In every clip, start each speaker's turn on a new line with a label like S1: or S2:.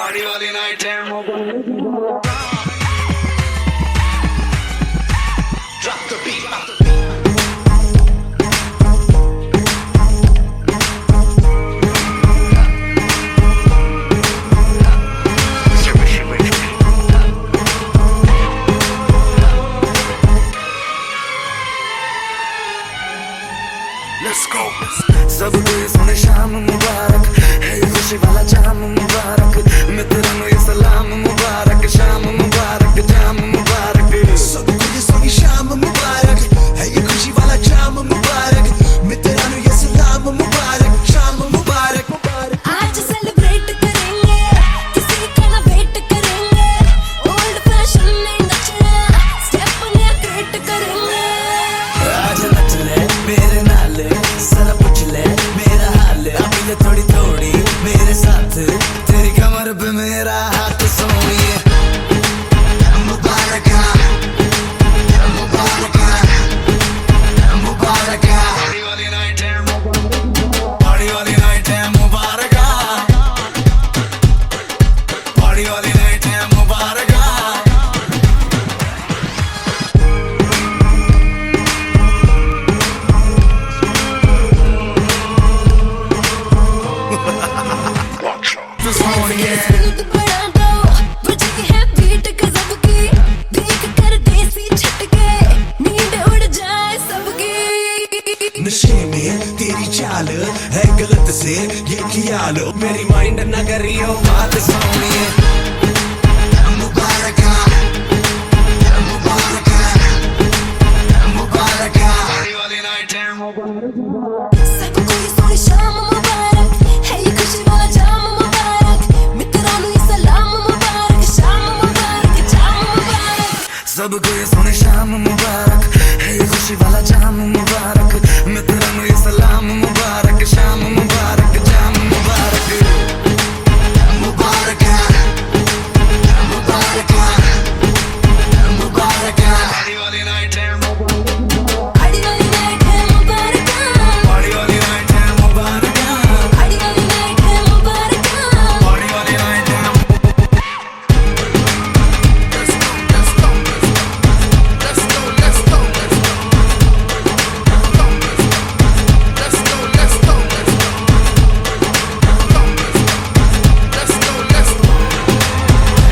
S1: Party वाली night है Drop the beat.
S2: Let's go. सबको ये सुने शाम मुबारक है, ये खुशी वाला जाम मुबारक, मित्रों ये सलाम मुबारक, शाम मुबारक जाम मुबारक। सबको ये सुने शाम मुबारक है, ये खुशी वाला जाम मुबारक, मित्रों ये सलाम मुबारक, शाम मुबारक।
S3: आज सेलिब्रेट करेंगे, किसी का ना वेट करेंगे, ओल्ड फैशन में नचना, स्टेप नया क्रिएट करेंगे।
S2: आज नच ले मेरे नाल, जरा पूछ ले मेरा हाल, अभी ले थोड़ी थोड़ी मेरे साथ, तेरी कमर पे मेरा हाथ सोनिए। मुबारक मुबारक मुबारक,
S1: पार्टी वाली नाइट है
S2: पार्टी वाली नाइट है मुबारक, पार्टी वाली नाइट है मुबारक। This morning, yeah.
S3: दूध बड़ा दो, बजती है बीट गजब की, भीग कर देसी झटके, नींद उड़ जाए सबकी।
S2: नशे में तेरी चाल है गलत से ये ख्याल, मेरी माइंड न करियो बात सोनिए। मुबारक मुबारक मुबारक,
S1: पार्टी वाली नाइट है
S3: सबको ये सोनी शाम मुबारक है, ये खुशी वाला जाम मुबारक, मित्रों ये सलाम मुबारक, शाम मुबारक जाम मुबारक।
S2: सबको ये सुने शाम मुबारक है, ये खुशी वाला जाम मुबारक, मित्रों ये सलाम मुबारक, शाम मुबारक जाम मुबारक। मुबारक मुबारक मुबारक,
S1: पार्टी वाली नाइट है
S3: आड़ी वाली नाइट है मुबारक,
S2: पार्टी वाली नाइट है मुबारक,
S3: आड़ी वाली नाइट है मुबारक।
S2: पार्टी वाली नाइट है। Let's go, let's go, let's go, let's go, let's go, let's go, let's go, let's go, let's go।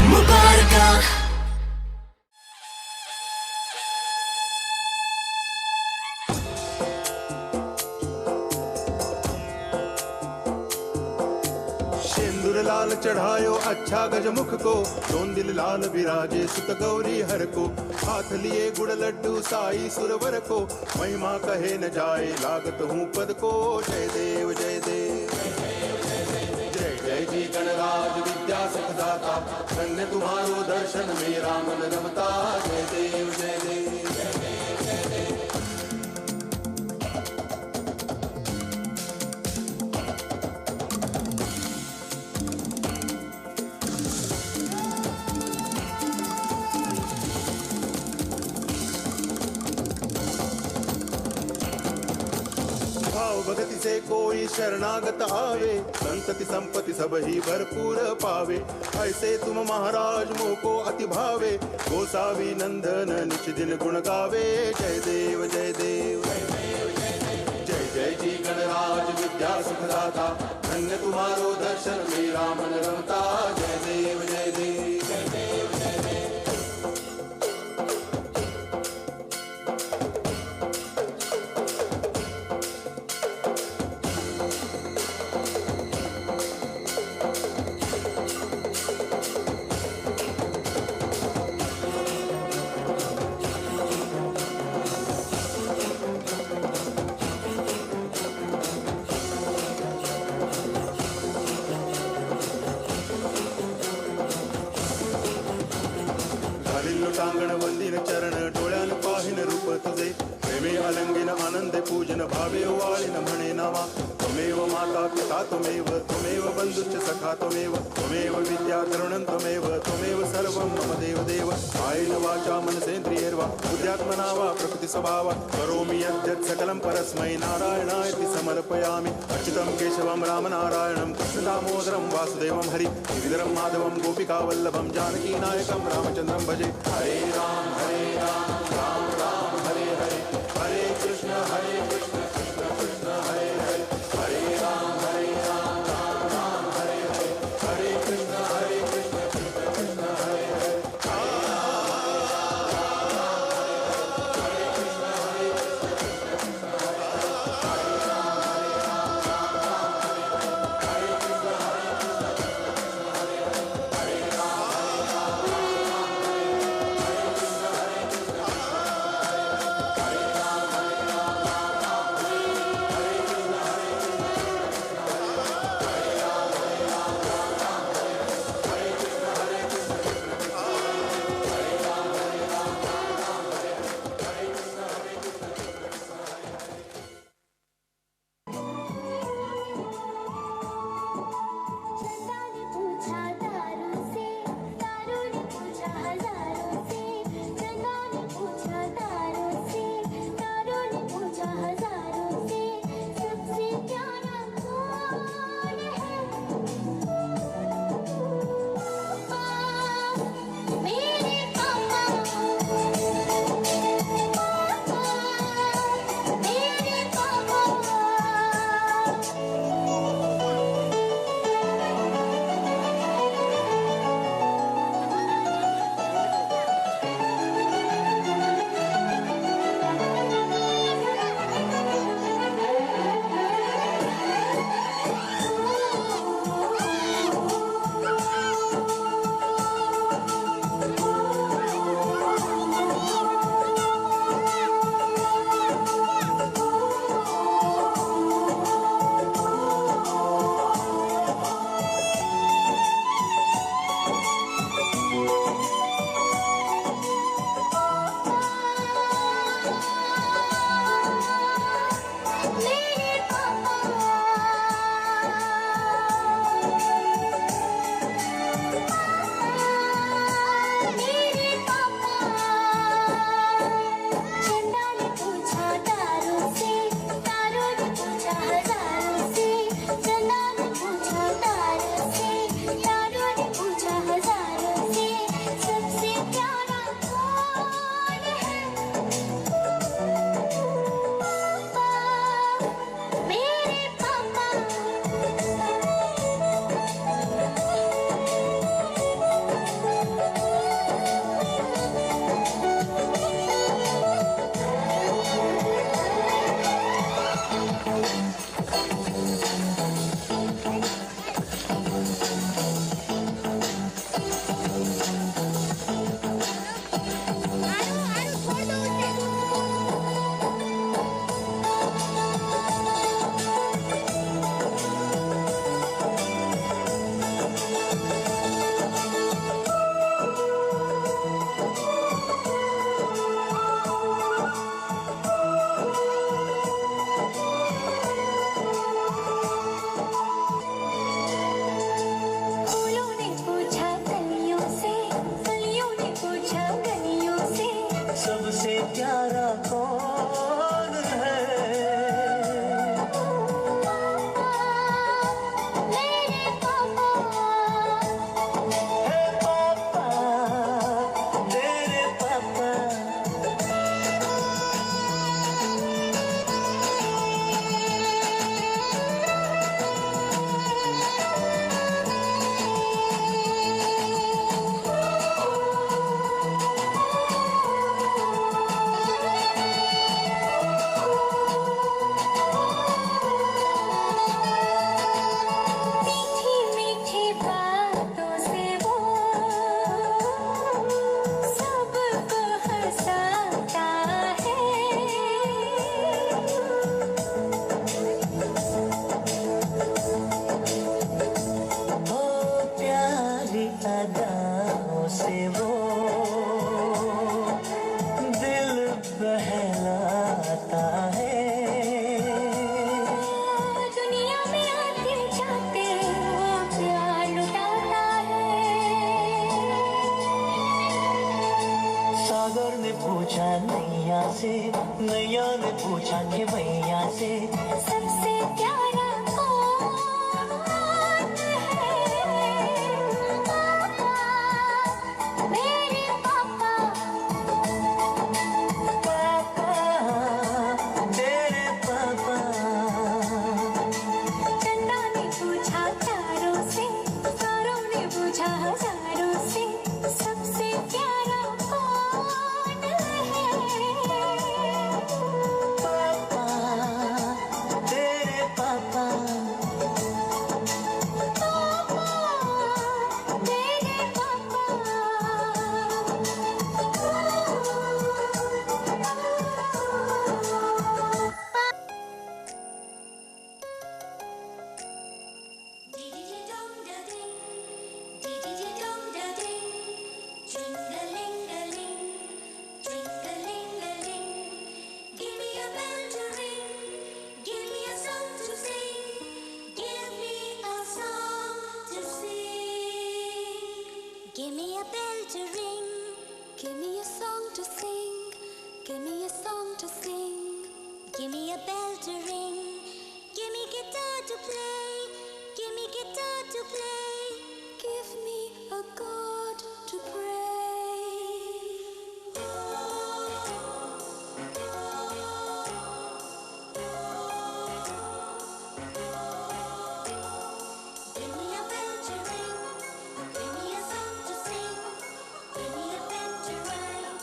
S3: मुबारक
S4: सिंदूर लाल चढ़ायो अच्छा गजमुख को, दोन दिल लाल विराजे सुत गौरी हर को, हाथ लिए गुड़ लड्डू साई सुरवर को, महिमा कहे न जाए लागत हूँ पद को। जय देव जय देव जय जय जी गणराज विद्या सुखदाता, धन्य तुम्हारो दर्शन मेरा मन रमता। जय देव जय देव भाव भगति से कोई शरणागत आवे, संतति संपत्ति सब ही भरपूर पावे। ऐसे तुम महाराज मोह को अति भावे, गोसावी नंदन निच दिन गुण गावे। जय देव जय देव जय जय जी गणराज विद्या सुखदाता, धन्य तुम्हारो दर्शन मेरा मन रमता। जय देव जय देव टांगण वंदिन चरण डोळ्यान पाहिन रूप तुझे, प्रेमे अलंगिन आनंद पूजन भावे वाळीन म्हणे नावा। त्वमेव माता पिता त्वमेव त्वमेव बन्धुश्च सखा त्वमेव त्वमेव विद्या द्रविणं त्वमेव त्वमेव सर्वं मम देवदेव कायेन वाचा मनसेन्द्रियैर्वा बुद्ध्यात्मना वा प्रकृतिस्वभावात् करोमि यद्यत् सकलं परस्मै नारायणायति समर्पयामि अच्युतं केशवं रामनारायणं कृष्णदामोदरं वासुदेवं हरि गिरिधरं माधवं गोपिकावल्लभं जानकीनायकं रामचन्द्रं भजे हरे राम राम राम हरे हरे हरे कृष्ण कृष्ण कृष्ण हरे हरे हरे राम राम राम हरे हरे हरे कृष्ण कृष्ण कृष्ण हरे हरे
S5: से
S3: सबसे प्यारा कौन है? पापा, मेरे पापा।
S5: पापा, तेरे पापा।
S3: चंदा ने पूछा चारों से, तारों ने पूछा हजारों से, सबसे प्यारा कौन है?
S5: पापा, तेरे पापा।
S3: पापा, मेरे पापा। Dee-dee-dee-dum-da-ding, dee-dee-dee-dum-da-ding, tring-a-ling-a-ling, tring-a-ling-a-ling. Give me a bell to ring, give me a song to sing, give me a song to sing. Give me a bell to ring, give me a song to sing, give me a song to sing. Give me a bell to ring, give me guitar to play, give me guitar to play, give me a God to pray. Give me a bell to ring, give me a song to sing, give me a pen to write,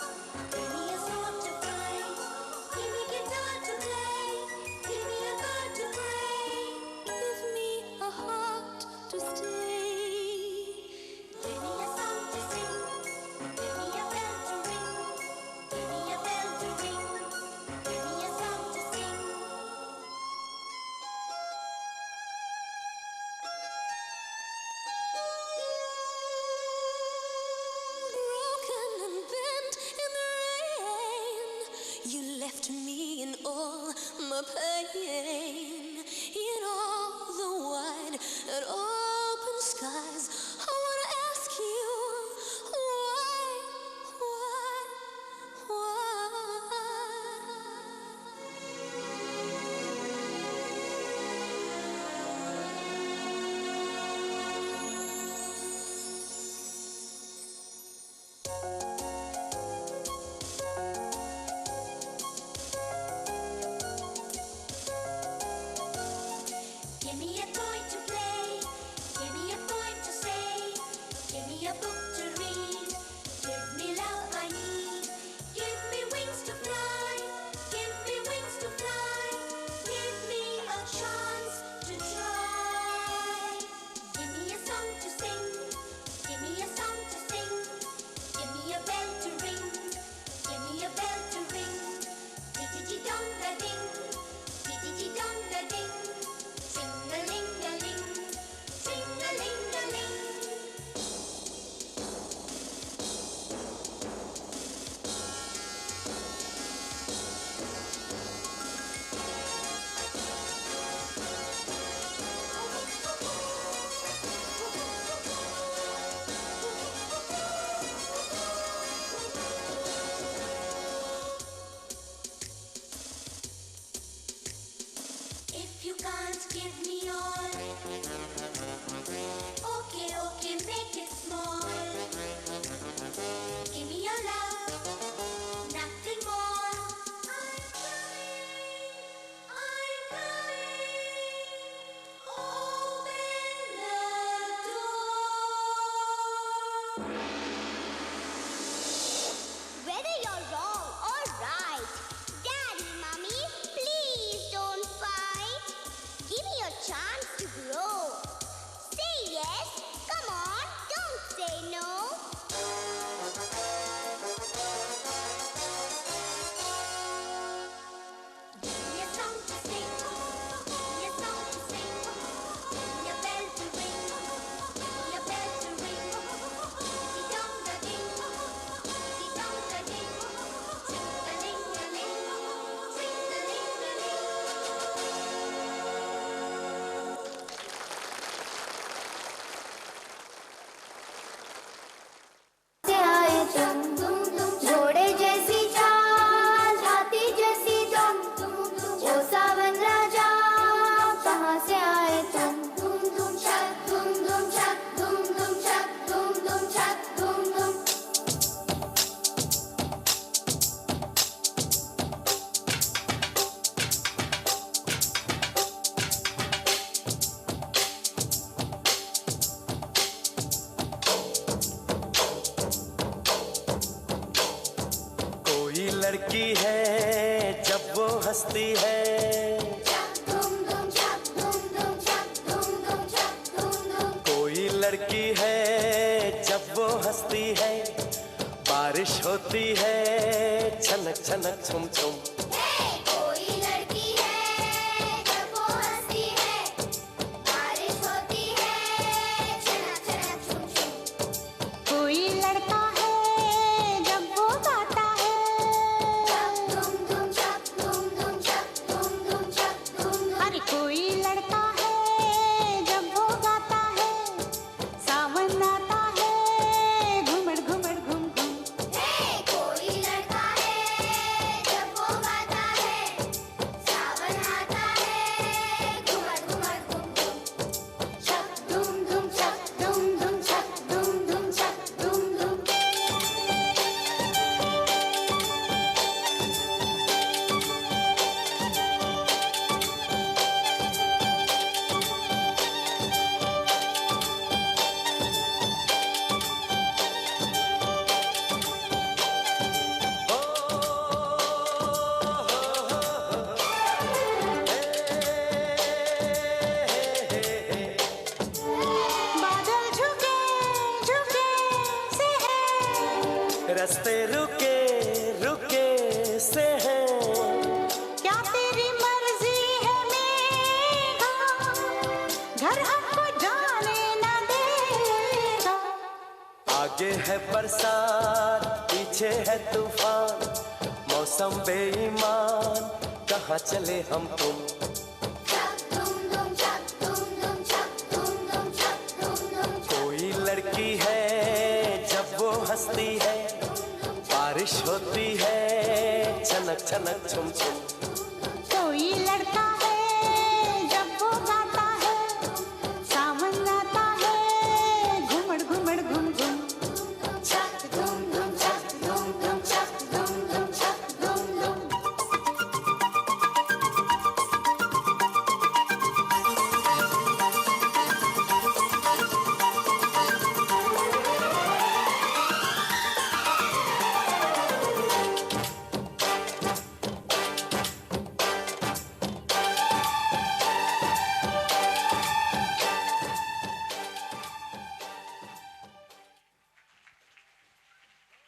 S3: give me a sword to fight, give me guitar to play, give me a God to pray, give me a heart to stay. Give me a song to sing, give me a bell to ring, give me a bell to ring, give me a song to sing. Broken and bent in the rain, you left me in all my pain. In all the wide and open skies, I wanna ask you why? Give me a toy to play, give me a poem to say, give me a book to read, give me love I need, give me wings to fly, give me wings to fly, give me a chance to try. Give me a song to sing, give me a song to sing, give me a bell to ring, give me a bell to ring, dee-dee-dee-dum-da-ding, dee-dee-dee-dum-da-ding. Sing-a-ling-a-ling, sing-a-ling-a-ling. If you can't give me all, okay, make it small. Give me your love, nothing more. I'm coming. Open the door.
S6: Whether you're wrong or right, Daddy, Mommy, please don't fight. Give me a chance to grow. Say yes, come on, don't say no.
S7: हंसती है। कोई लड़की है जब वो हंसती है, बारिश होती है छनक छनक छुम छुम। रास्ते रुके रुके से हैं,
S8: क्या तेरी मर्जी है मेघा, घर हमको जाने न देगा।
S7: आगे है बरसात पीछे है तूफान, मौसम बेईमान कहाँ चले हम तुम। कोई लड़की है जब वो हंसती है, बारिश होती है छनक छनक छुम छुम।
S8: कोई लड़का है जब वो गाता है, सावन आता है घुमड़ घुमड़ घुम घुम। छक धुम धुम छक धुम धुम छक धुम धुम छक धुम धुम।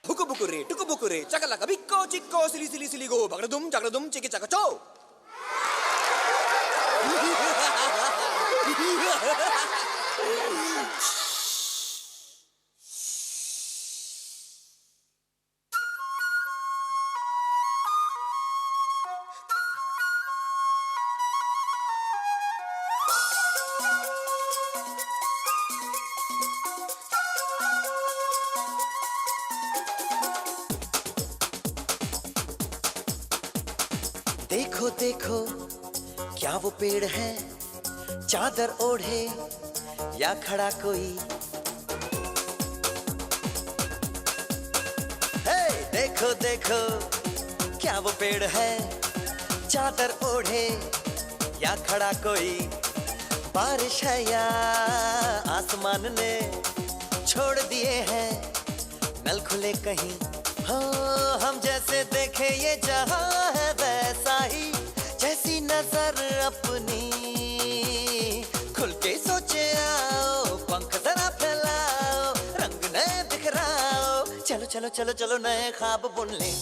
S9: Hukubukure, tukubukure, chakalaka, bikko, chikko, sili, sili, sili, go, bagradum, jagradum, chiki, chakacho.
S5: देखो देखो क्या वो पेड़ है, चादर ओढ़े या खड़ा कोई। हे देखो देखो क्या वो पेड़ है, चादर ओढ़े या खड़ा कोई। बारिश है या आसमान ने छोड़ दिए हैं नल खुले कहीं। हाँ हम जैसे देखे ये जहां है वैसा ही, जैसी नजर अपनी खुल के सोचे आओ। पंख जरा फैलाओ, रंग नए बिखराओ, चलो चलो चलो चलो नए ख्वाब बुन ले।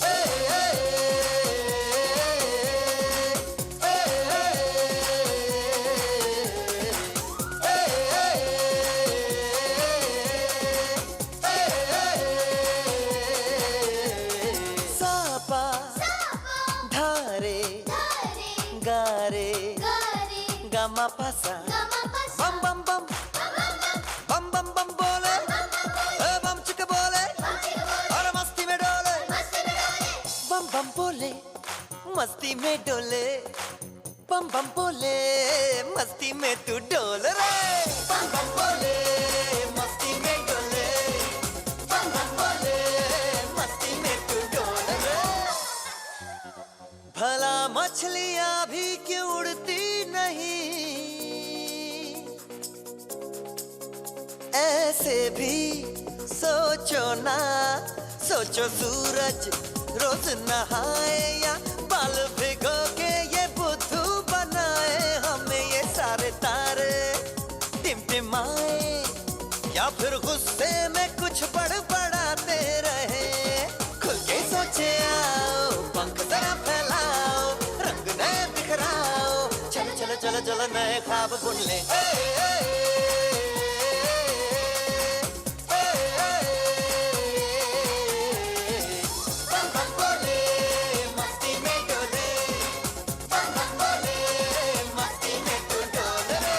S5: Gama pasa, bam bam bam, bam bam bam bole, bam chika bole, और मस्ती में डोले, bam bam bole, मस्ती में डोले, bam bam bole, मस्ती में तू डोल रे, bam bam bole, मस्ती में डोले, bam bam bole, मस्ती में तू डोल रे। भला मछलियाँ भी क्यों उड़ती नहीं, ऐसे भी सोचो ना। सोचो सूरज रोज नहाए या बाल भिगो के या फिर गुस्से में कुछ बड़बड़ाते रहे। खुल के सोचे आओ, पंख जरा फैलाओ, रंग नए बिखराओ, चलो चलो चलो चलो नए ख्वाब बुन ले। बम बम बोले मस्ती में डोले, बम बम बोले मस्ती में तू डोल रे।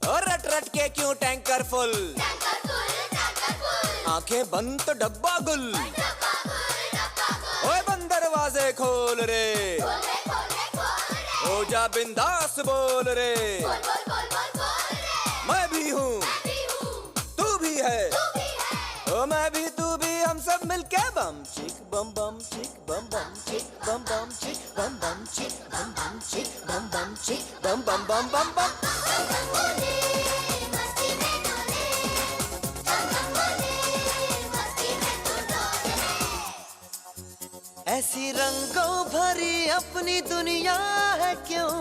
S9: और रट रट के क्यों टैंकर फुल, आंखें बंद तो डब्बा गुल। ओए बंद दरवाजे खोल रे, हो जा बिंदास बोल रे। मैं भी हूँ, तू भी है, ओ मैं भी तू भी, हम सब मिलके बम चिक बम बम चिक बम बम चिक बम बम चिक बम बम चिक बम बम चिक बम बम चिक बम बम बम बम बम।
S5: ऐसी रंगों भरी अपनी दुनिया है क्यों,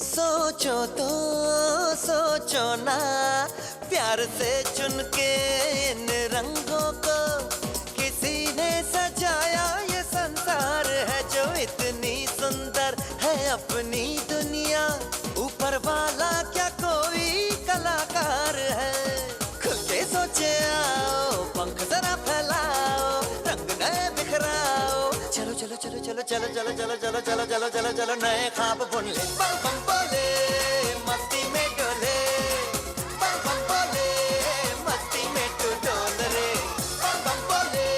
S5: सोचो तो सोचो ना, प्यार से चुन के इन रंगों को किसी ने सजाया। ये संसार है जो इतनी सुंदर है अपनी दुनिया, ऊपर वाला क्या कोई कलाकार है। खुल के सोचे आओ, पंख जरा फैलाओ, रंग नए बिखराओ, चलो चलो चलो चलो चलो चलो चलो चलो चलो चलो चलो चलो नए ख्वाब बुन ले। बम बम बोले मस्ती में डोले, बम बम बोले मस्ती में तू डोल रे। बम बम बोले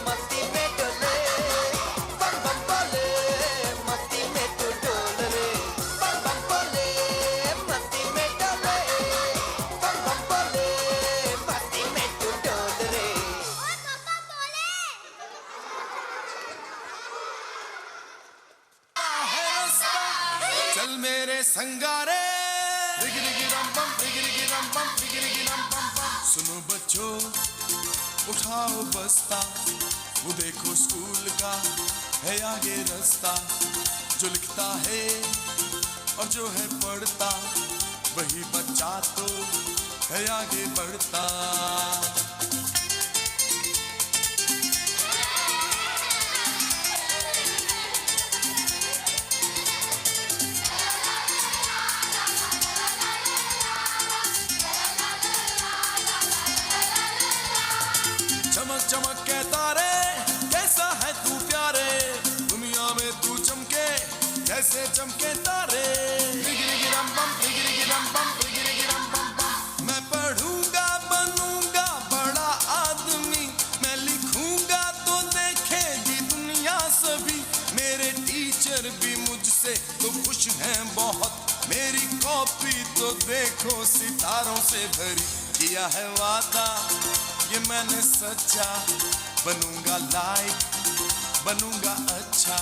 S5: मस्ती में डोले, बम बम बोले मस्ती में तू डोल रे। बम बम बोले मस्ती में डोले, बम बम बोले मस्ती में तू डोल रे।
S4: चल मेरे संगारे, रिग रिग रम बम, रिग रिग रम बम, रिग रिग रम बम बम। सुनो बच्चों उठाओ बस्ता, वो देखो स्कूल का है आगे रास्ता। जो लिखता है और जो है पढ़ता, वही बच्चा तो है आगे बढ़ता। चमक चमक के तारे, कैसा है तू प्यारे, दुनिया में तू चमके कैसे चमके तारे। रिग रिग रम बम, रिग रिग रम बम, रिग रिग रम बम बम। मैं पढ़ूंगा बनूंगा बड़ा आदमी, मैं लिखूंगा तो देखेगी दुनिया सभी। मेरे टीचर भी मुझसे तो खुश हैं बहुत, मेरी कॉपी तो देखो सितारों से भरी। किया है वादा ये मैंने सच्चा, बनूंगा लाइक बनूंगा अच्छा।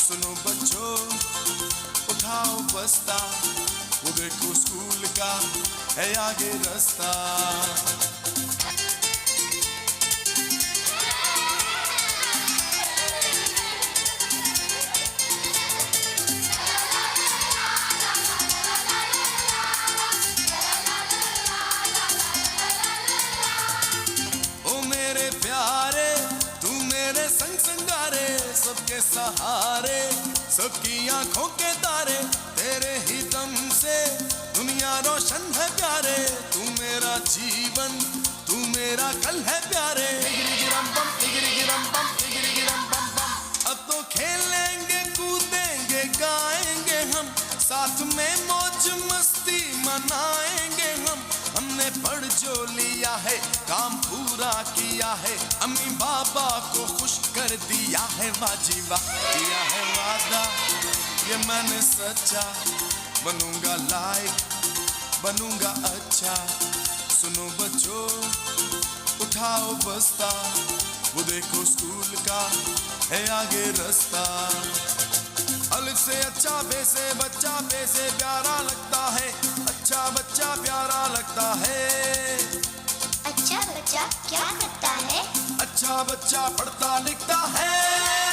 S4: सुनो बच्चों उठाओ बस्ता, वो देखो स्कूल का है आगे रास्ता। सबके सहारे, सबकी आंखों के तारे, तेरे ही दम से दुनिया रोशन है प्यारे। तू मेरा जीवन, तू मेरा कल है प्यारे। अब तो खेलेंगे कूदेंगे गाएंगे हम, साथ में मौज मस्ती मनाएंगे हम। हमने पढ़ जो लिया है काम पूरा किया है, अम्मी बाबा को खुश कर दिया है। बाजी वाह किया है वादा ये मैंने सच्चा, बनूंगा लाइक बनूंगा अच्छा। सुनो बच्चों उठाओ बस्ता, वो देखो स्कूल का है आगे रास्ता। अलिफ से अच्छा, बे से बच्चा, बे से प्यारा लगता है, अच्छा बच्चा प्यारा लगता है।
S6: अच्छा बच्चा क्या करता है?
S4: अच्छा बच्चा पढ़ता लिखता है।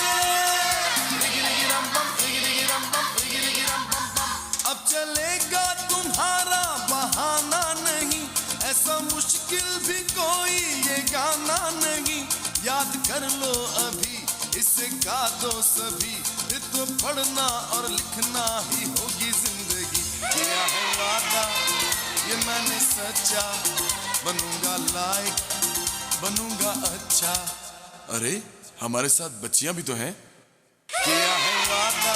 S2: मुश्किल भी कोई ये गाना नहीं, याद कर लो अभी इसे गा दो सभी, फिर तो पढ़ना और लिखना ही होगी जिंदगी। किया है वादा ये मैंने सच्चा, बनूंगा लायक बनूंगा अच्छा। अरे हमारे साथ बच्चियां भी तो हैं। किया है वादा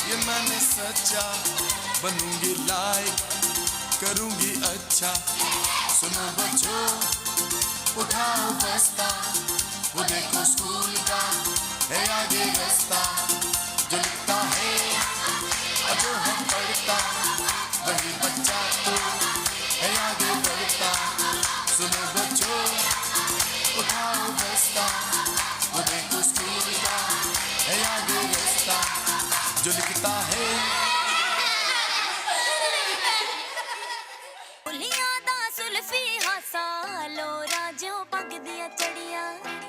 S2: ये मैंने सच्चा, बनूंगी लायक करूंगी अच्छा। सुनो बच्चों उठाओ बस्ता, वो देखो स्कूल का है आगे रास्ता, जो लिखता है और जो हम पढ़ता वही बच्चा तो है आगे बढ़ता। सुनो बच्चों उठाओ बस्ता, वो देखो स्कूल का है आगे रास्ता, जो लिखता है।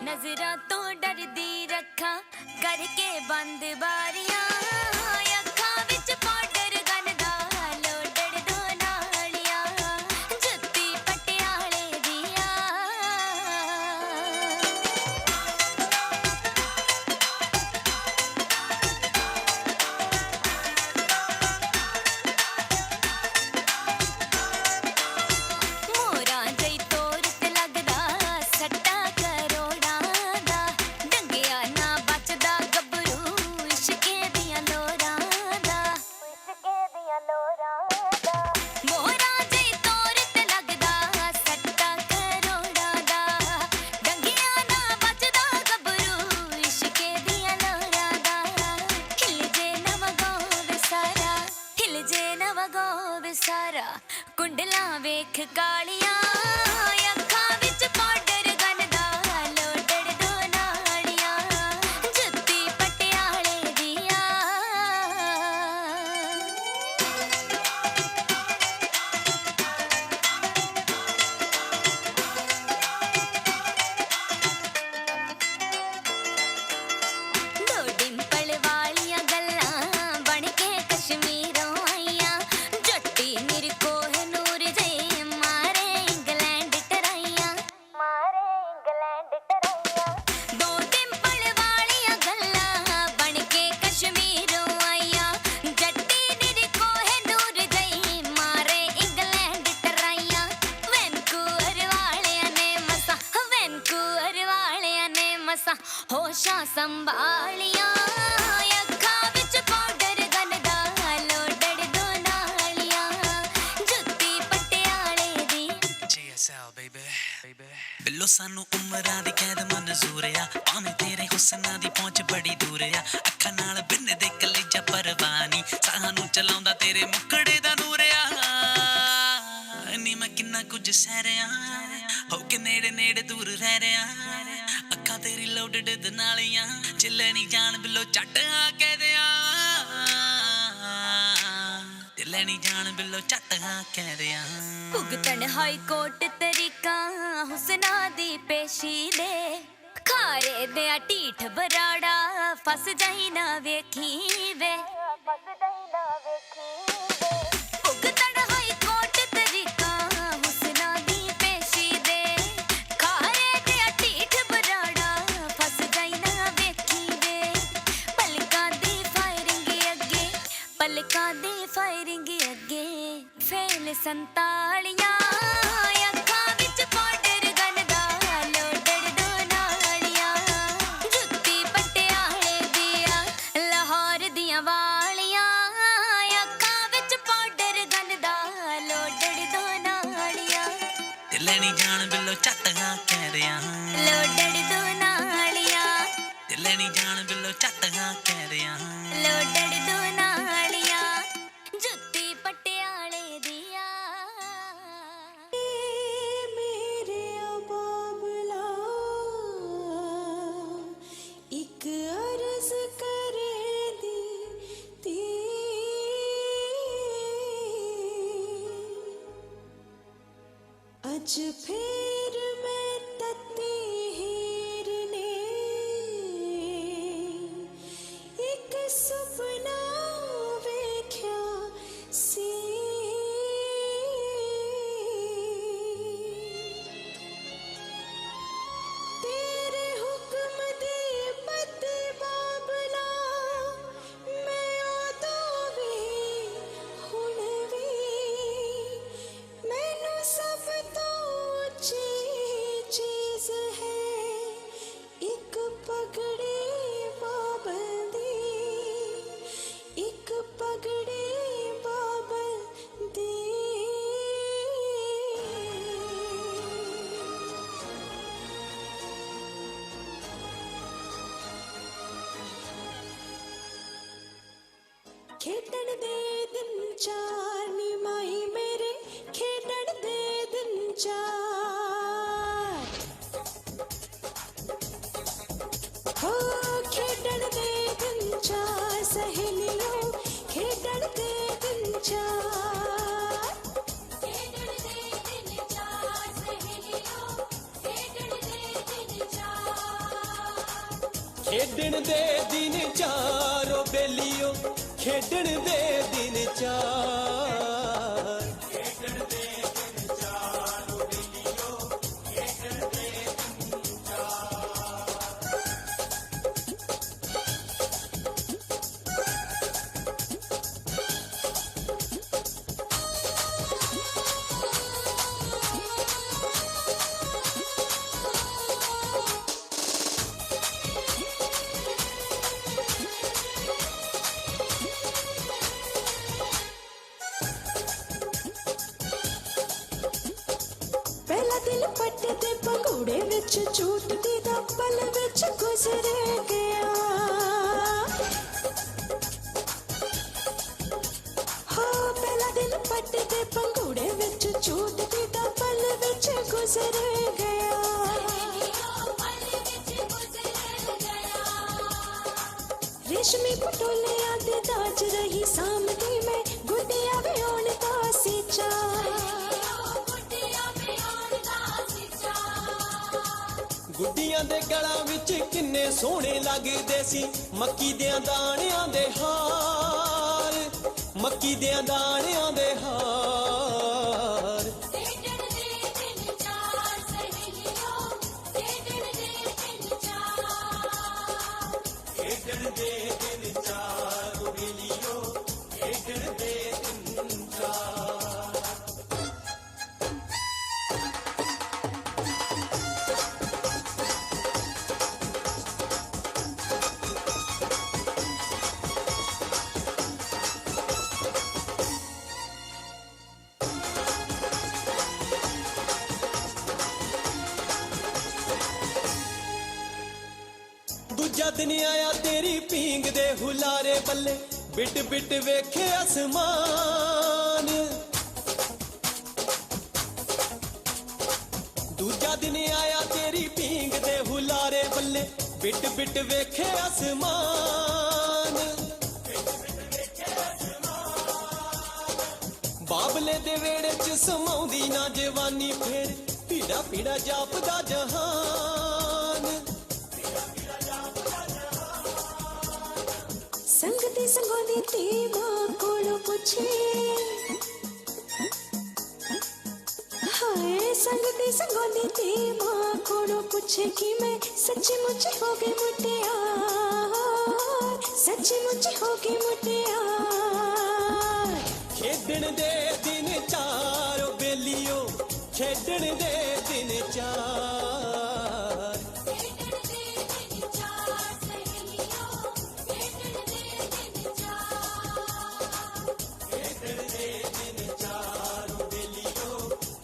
S3: नजरा तो डर दी रखा करके बंद बारियां, अखा विच पाउडर गनदा लोडड़ दो नालियां, जुत्ती पटियाले दिया। मोरा जई तोर ते लगदा सट्टा कुंडला वेख कालियां, अखा विच पाउडर गनदा लोडड़ दो नालियां, जुत्ती पटियाले दिया। दो डिंपल वालियां गल्लां बन के कश्मीरों आईयां, जट्टी मेरे को है नूर जे मारे इंग्लैंड टराइयां, मारे इंग्लैंड टराइयां। दो डिंपल वालियां गल्लां बन के कश्मीरों आईयां, जट्टी मेरे को है नूर जे मारे इंग्लैंड टराइयां। वैनकूवर वालियां ने मसा, वैनकूवर वालियां ने मसा होशां संभालियां, अखा विच पाउडर गनदा लोडड़ दो नालियां, जुत्ती पटियाले दी।
S10: JSL baby बिल्लो सानू उमरां दी कैद मंजूर आ, भावें तेरे हुस्नां दी पहुंच बड़ी दूर आ, अखां नाल बिन दे कलेजा परवानी, सानू चलाउंदा तेरे मुखड़े दा नूर आ। नी मैं किन्ना कुछ सह रिया हो के नेड़े नेड़े दूर रह रिया, अखां तेरी लोडड़ दे नालियां चिल्ले नी जान बिल्लो झट आ कह दिया, चिल्ले नी जान बिल्लो झट आ कह दिया।
S3: भुगतन हाई कोर्ट तरीका हुस्ना दी पेशी दे, खारे दे ढीठ बराड़ा फस जाई ना वेखी वे, फस जाई ना वेखी वे। भुगतन हाई कोर्ट तरीका हुस्ना दी पेशी दे, खारे दे ढीठ बराड़ा फस जाई ना वेखी वे। पलकां दी फायरिंग अगे, पलकां दी फायरिंग अगे फेल संतालियां, अखा विच पाउडर गनदा लोडड़ दो नालियां, जुत्ती पटियाले दिया लाहौर दियां वालियां, अखा विच पाउडर गनदा लोडड़ दो नालियां,
S10: चिल्ले नी जान बिल्लो झट आ कह दिया,
S3: लोडड़ दो नालियां,
S10: चिल्ले नी जान बिल्लो झट आ कह दिया।
S3: लोडड़ दो नालियां, जुत्ती पटियाले दिया।
S8: मेरे बाबला एक अर्ज करे दी अज फिर मैं तत्ती हीर ने एक सुपना वेख्या सी। हो खेडण दे दिन चार सहेलियों खेडण दे दिन चार
S3: खेडण दे दिन चार सहेलियों खेडण दे दिन चार
S7: खेडण दे दिन चार ओ बेलियो खेडण दे दिन चार
S8: पहला दिल पट्टे ते पंगूड़े विच झूठदी दा पल विच गुजर गया हो पहला दिल पट्टे ते पंगूड़े विच झूठदी दा पल विच गुजर गया रेशमी पटोलियां दे दाज रही सामदी में गुड्डिया वे होण दा सीचा
S7: गुड्डियां दे गलां विच किन्ने सोहणे लगदे सी मक्की देयां दाणियां दे हार मक्की देयां दाणियां दे हार
S3: खेडण दे दिन चार सहेलियों खेडण दे दिन चार
S7: खेडण दे दिन चार ओ बेलियो खेडण दे दिन चार दूजा दिन आया तेरी पींग दे हुलारे बल्ले बिट बिट वेखे आसमान दूजा दिन आया तेरी पींग दे हुलारे बल्ले बिट बिट वेखे आसमान बाबले दे वेड़े च समाउंदी ना जवानी फेर पीड़ा पीड़ा जापदा जहान
S8: संगती संगोदी ती मां कोलो पुछे हाय संगती संगोदी ती मां कोलो पुछे कि मैं सच्ची मुझे हो गई मुटियार सच्ची मुझे हो गई मुटियार
S7: खेडण दे दिन चार ओ बेलियो खेडण दे दिन चार
S3: खेडण दे दिन चार सहेलियों खेडण दे दिन चार
S7: खेडण दे दिन चार ओ बेलियो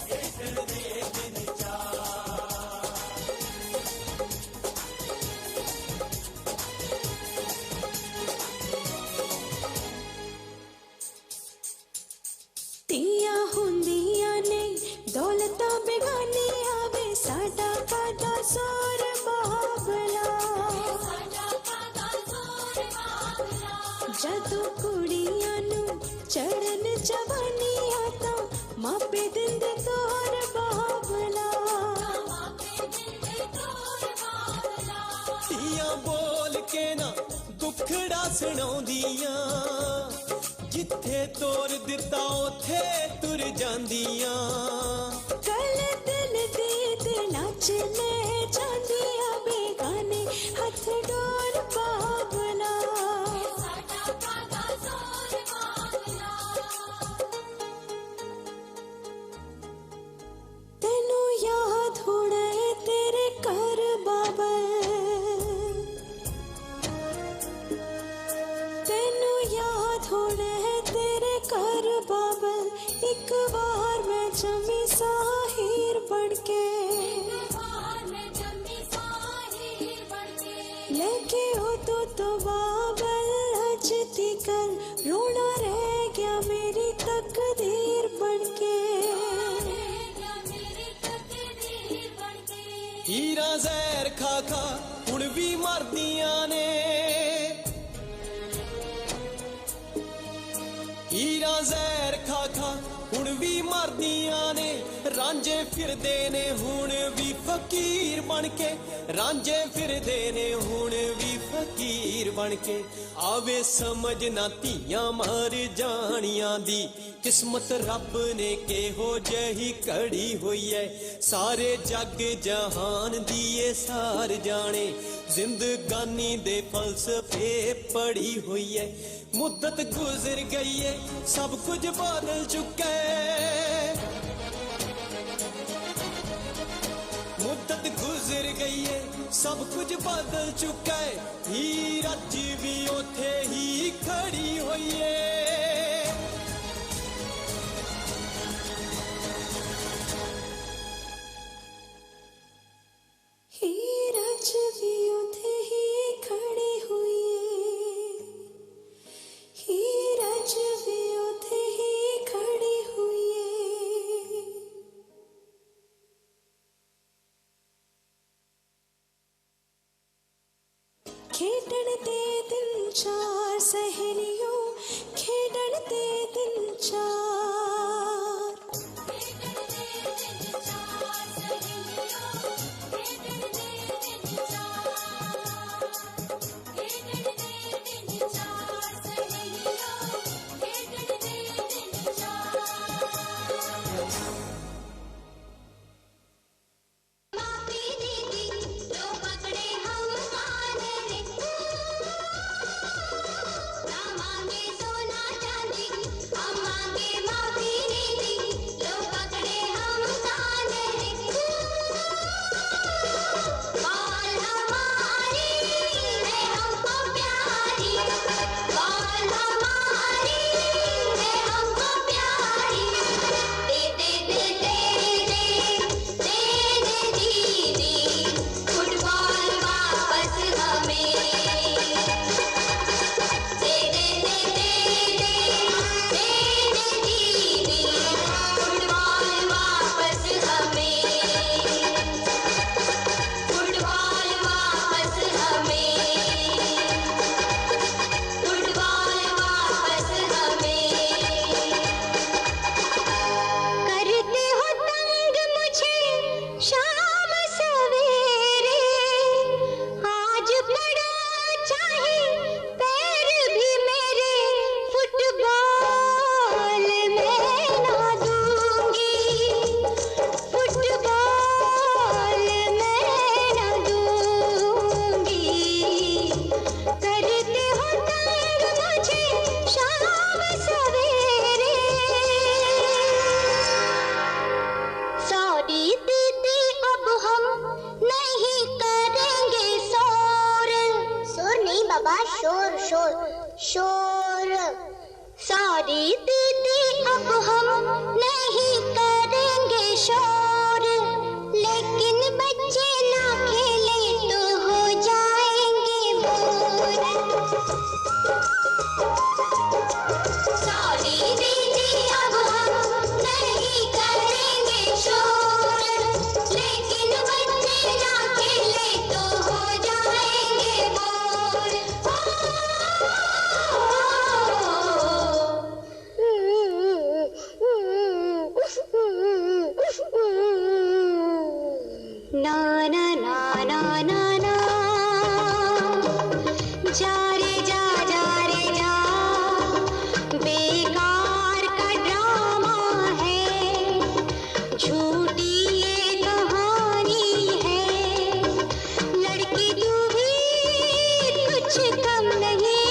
S7: खेडण दे दिन चार
S8: तिया हुंदियां ने दौलता बेगानी आवे साडा कादा जोर बाबला
S3: साडा कादा जोर बाबला
S8: जदों कुड़ियां नू चढ़न जवानी आता मापे दिंदे तोर बाबला
S3: मापे दिंदे तोर बाबला
S7: तियां बोल के ना दुखड़ा सुणाउंदियां जिथे तोर दिता उथे तुर जांदियां
S8: कल दिल दे ते नाच ले जांदियां बेगाने हथ डोर बाबला
S3: साडा कादा जोर बाबला
S8: तेनू याद होना है तेरे घर बाबल तेनू याद होना है तेरे घर बाबल एक बार मैं जमी साहिर बनके लेके हो तो बाबल हजती कर रोना रह गया मेरी तकदीर बनके
S7: हीरा जहर खा खा हुण भी मरदियां ने हीरा जहर खा खा हुण भी मरदियां ने रांझे फिरदे ने हुण भी फकीर बन के रांझे फिरदे ने हुण भी फकीर बन के आवे समझ ना धीयां मर जानियां दी किस्मत रब ने केहो जही कड़ी हुई है सारे जग जहान दी ये सार जाने जिंदगानी दे फलसफे पड़ी हुई है मुद्दत गुजर गई है सब कुछ बदल चुका है मुद्दत गुजर गई है सब कुछ बदल चुका है हीर अज भी उथे ही खड़ी हुई है
S3: हीर अज भी उथे ही खड़ी हुई है हीर अज भी उथे ही खड़ी हुई है खेडण दे दिल चार सहेलियों खेडण दे दिल चार माफी दीदी लो पकड़े हम कान रे ना मांगे सोना चांदी हम मांगे माफी दीदी लो पकड़े हम कान रे बाल हमारी है हमको प्यारी बाल हमारी है हमको प्यारी दे दे दे दे दे दे दे दीदी फुटबॉल वापस हमें दे दे दे दे दे दे दे दीदी फुटबॉल वापस हमें फुटबॉल वापस हमें फुटबॉल वापस हमें करते हो तंग मुझे शाम सवेरे आज पड़ा चाहे पैर भी मेरे फुटबॉल में ना दूंगी फुटबॉल में ना दूंगी करते हो तंग मुझे शाम सवेरे सॉरी दीदी अब हम नहीं करेंगे शोर शोर नहीं बाबा शोर शोर शोर सॉरी दीदी अब हम नहीं करेंगे शोर लेकिन बच्चे ना खेले तो हो जाएंगे बोर सॉरी दीदी अब हम नहीं करेंगे शोर लेकिन बच्चे ना खेले तो हो जाएंगे बोर ना ना ना ना ना ना जा रे जा जा रे जा बेकार का ड्रामा है झूठी ये कहानी है लड़की तू भी कुछ कम नहीं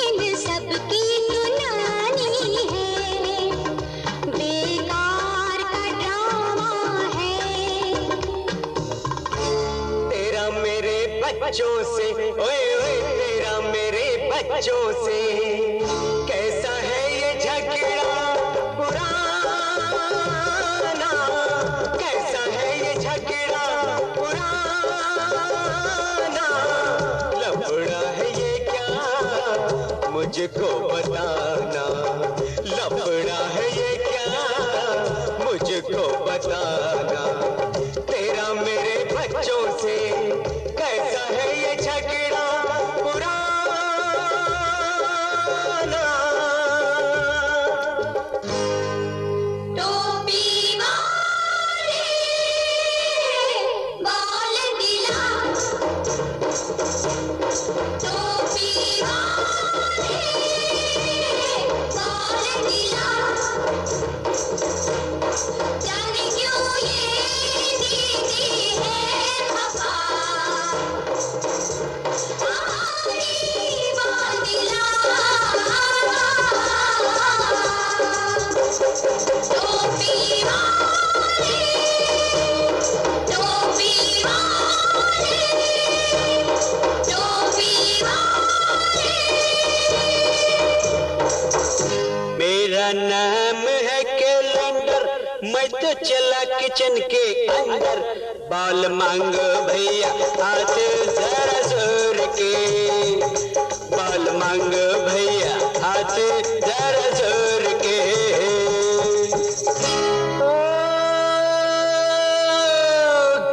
S3: इन सब की तू नानी है बेकार का ड्रामा है
S5: तेरा मेरे बच्चों से ओए ओए तेरा मेरे बच्चों से कैसा है ये झगड़ा पुराना कैसा है ये झगड़ा पुराना लफड़ा है ये क्या मुझको बताना लफड़ा है ये क्या मुझको बताना तेरा मेरे बच्चों से कैसा
S3: टोपी वाले बाल नीला जाने क्यों ये दीदी है खफा हमारी बाल नीला टोपी वाले टोपी वाले टोपी वाले
S7: मेरा नाम है कैलेंडर, मैं तो चला किचन के अंदर। बाल मांगो भैया हाथ जरा जोर के, बाल मांगो भैया हाथ जरा जोर के। ओ,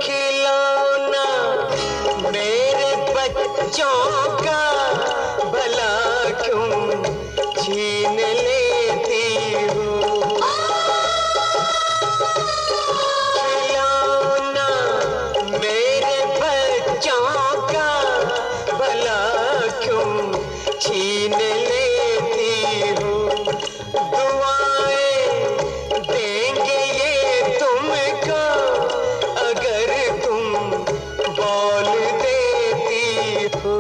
S7: खिलौना मेरे बच्चों का भला क्यों छीन लेती हो। खिलौना मेरे बच्चों का भला क्यों छीन लेती हो। दुआएं देंगे ये तुमको अगर तुम बोल देती हो।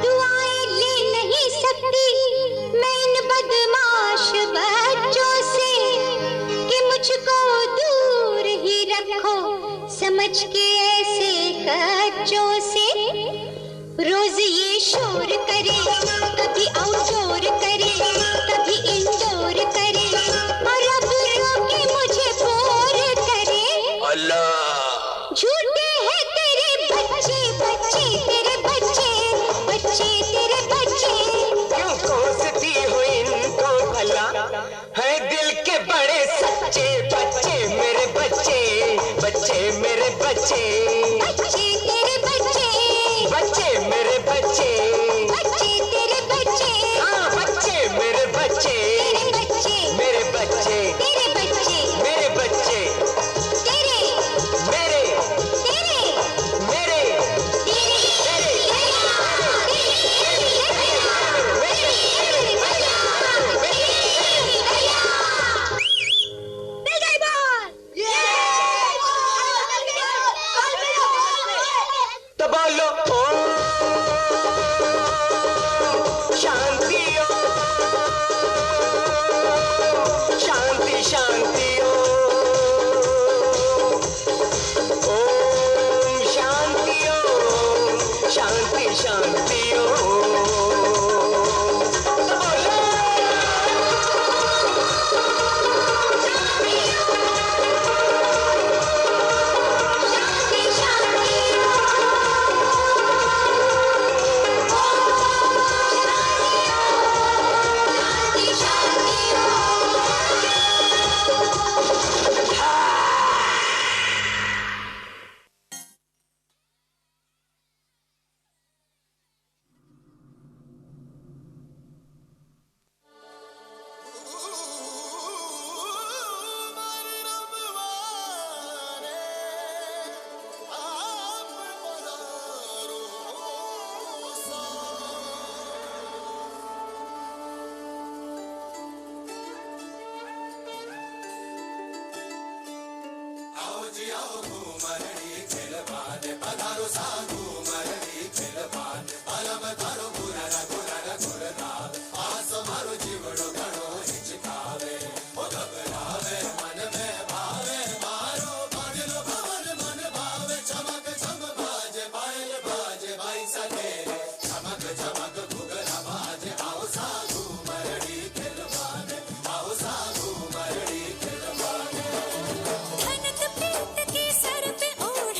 S3: दुआएं ले नहीं सकती मैं इन बदमाश बच्चों से कि मुझको दूर ही रखो समझ के ऐसे कच्चों से। रोज ये शोर करे कभी आउटडोर करे कभी इंडोर करे और अब रोके मुझे बोर करे।
S7: अल्लाह
S3: झूठे हैं तेरे बच्चे बच्चे तेरे बच्चे बच्चे तेरे बच्चे
S7: क्यों कोसती हो इनको भला, है दिल के बड़े सच्चे बच्चे मेरे बच्चे, बच्चे मेरे बच्चे,
S3: बच्चे तेरे बच्चे
S7: बच्चे मेरे बच्चे,
S3: बच्चे तेरे बच्चे
S7: हाँ बच्चे मेरे बच्चे,
S3: तेरे बच्चे
S7: मेरे बच्चे,
S3: तेरे बच्चे
S7: मेरे बच्चे,
S3: तेरे
S7: मेरे
S3: तेरे
S7: मेरे तो बोलो ओम शांति ओम शांति शांति ओम शांति शांति शांति तो बोलो
S3: धनत प्रीत के सर पे ओढ़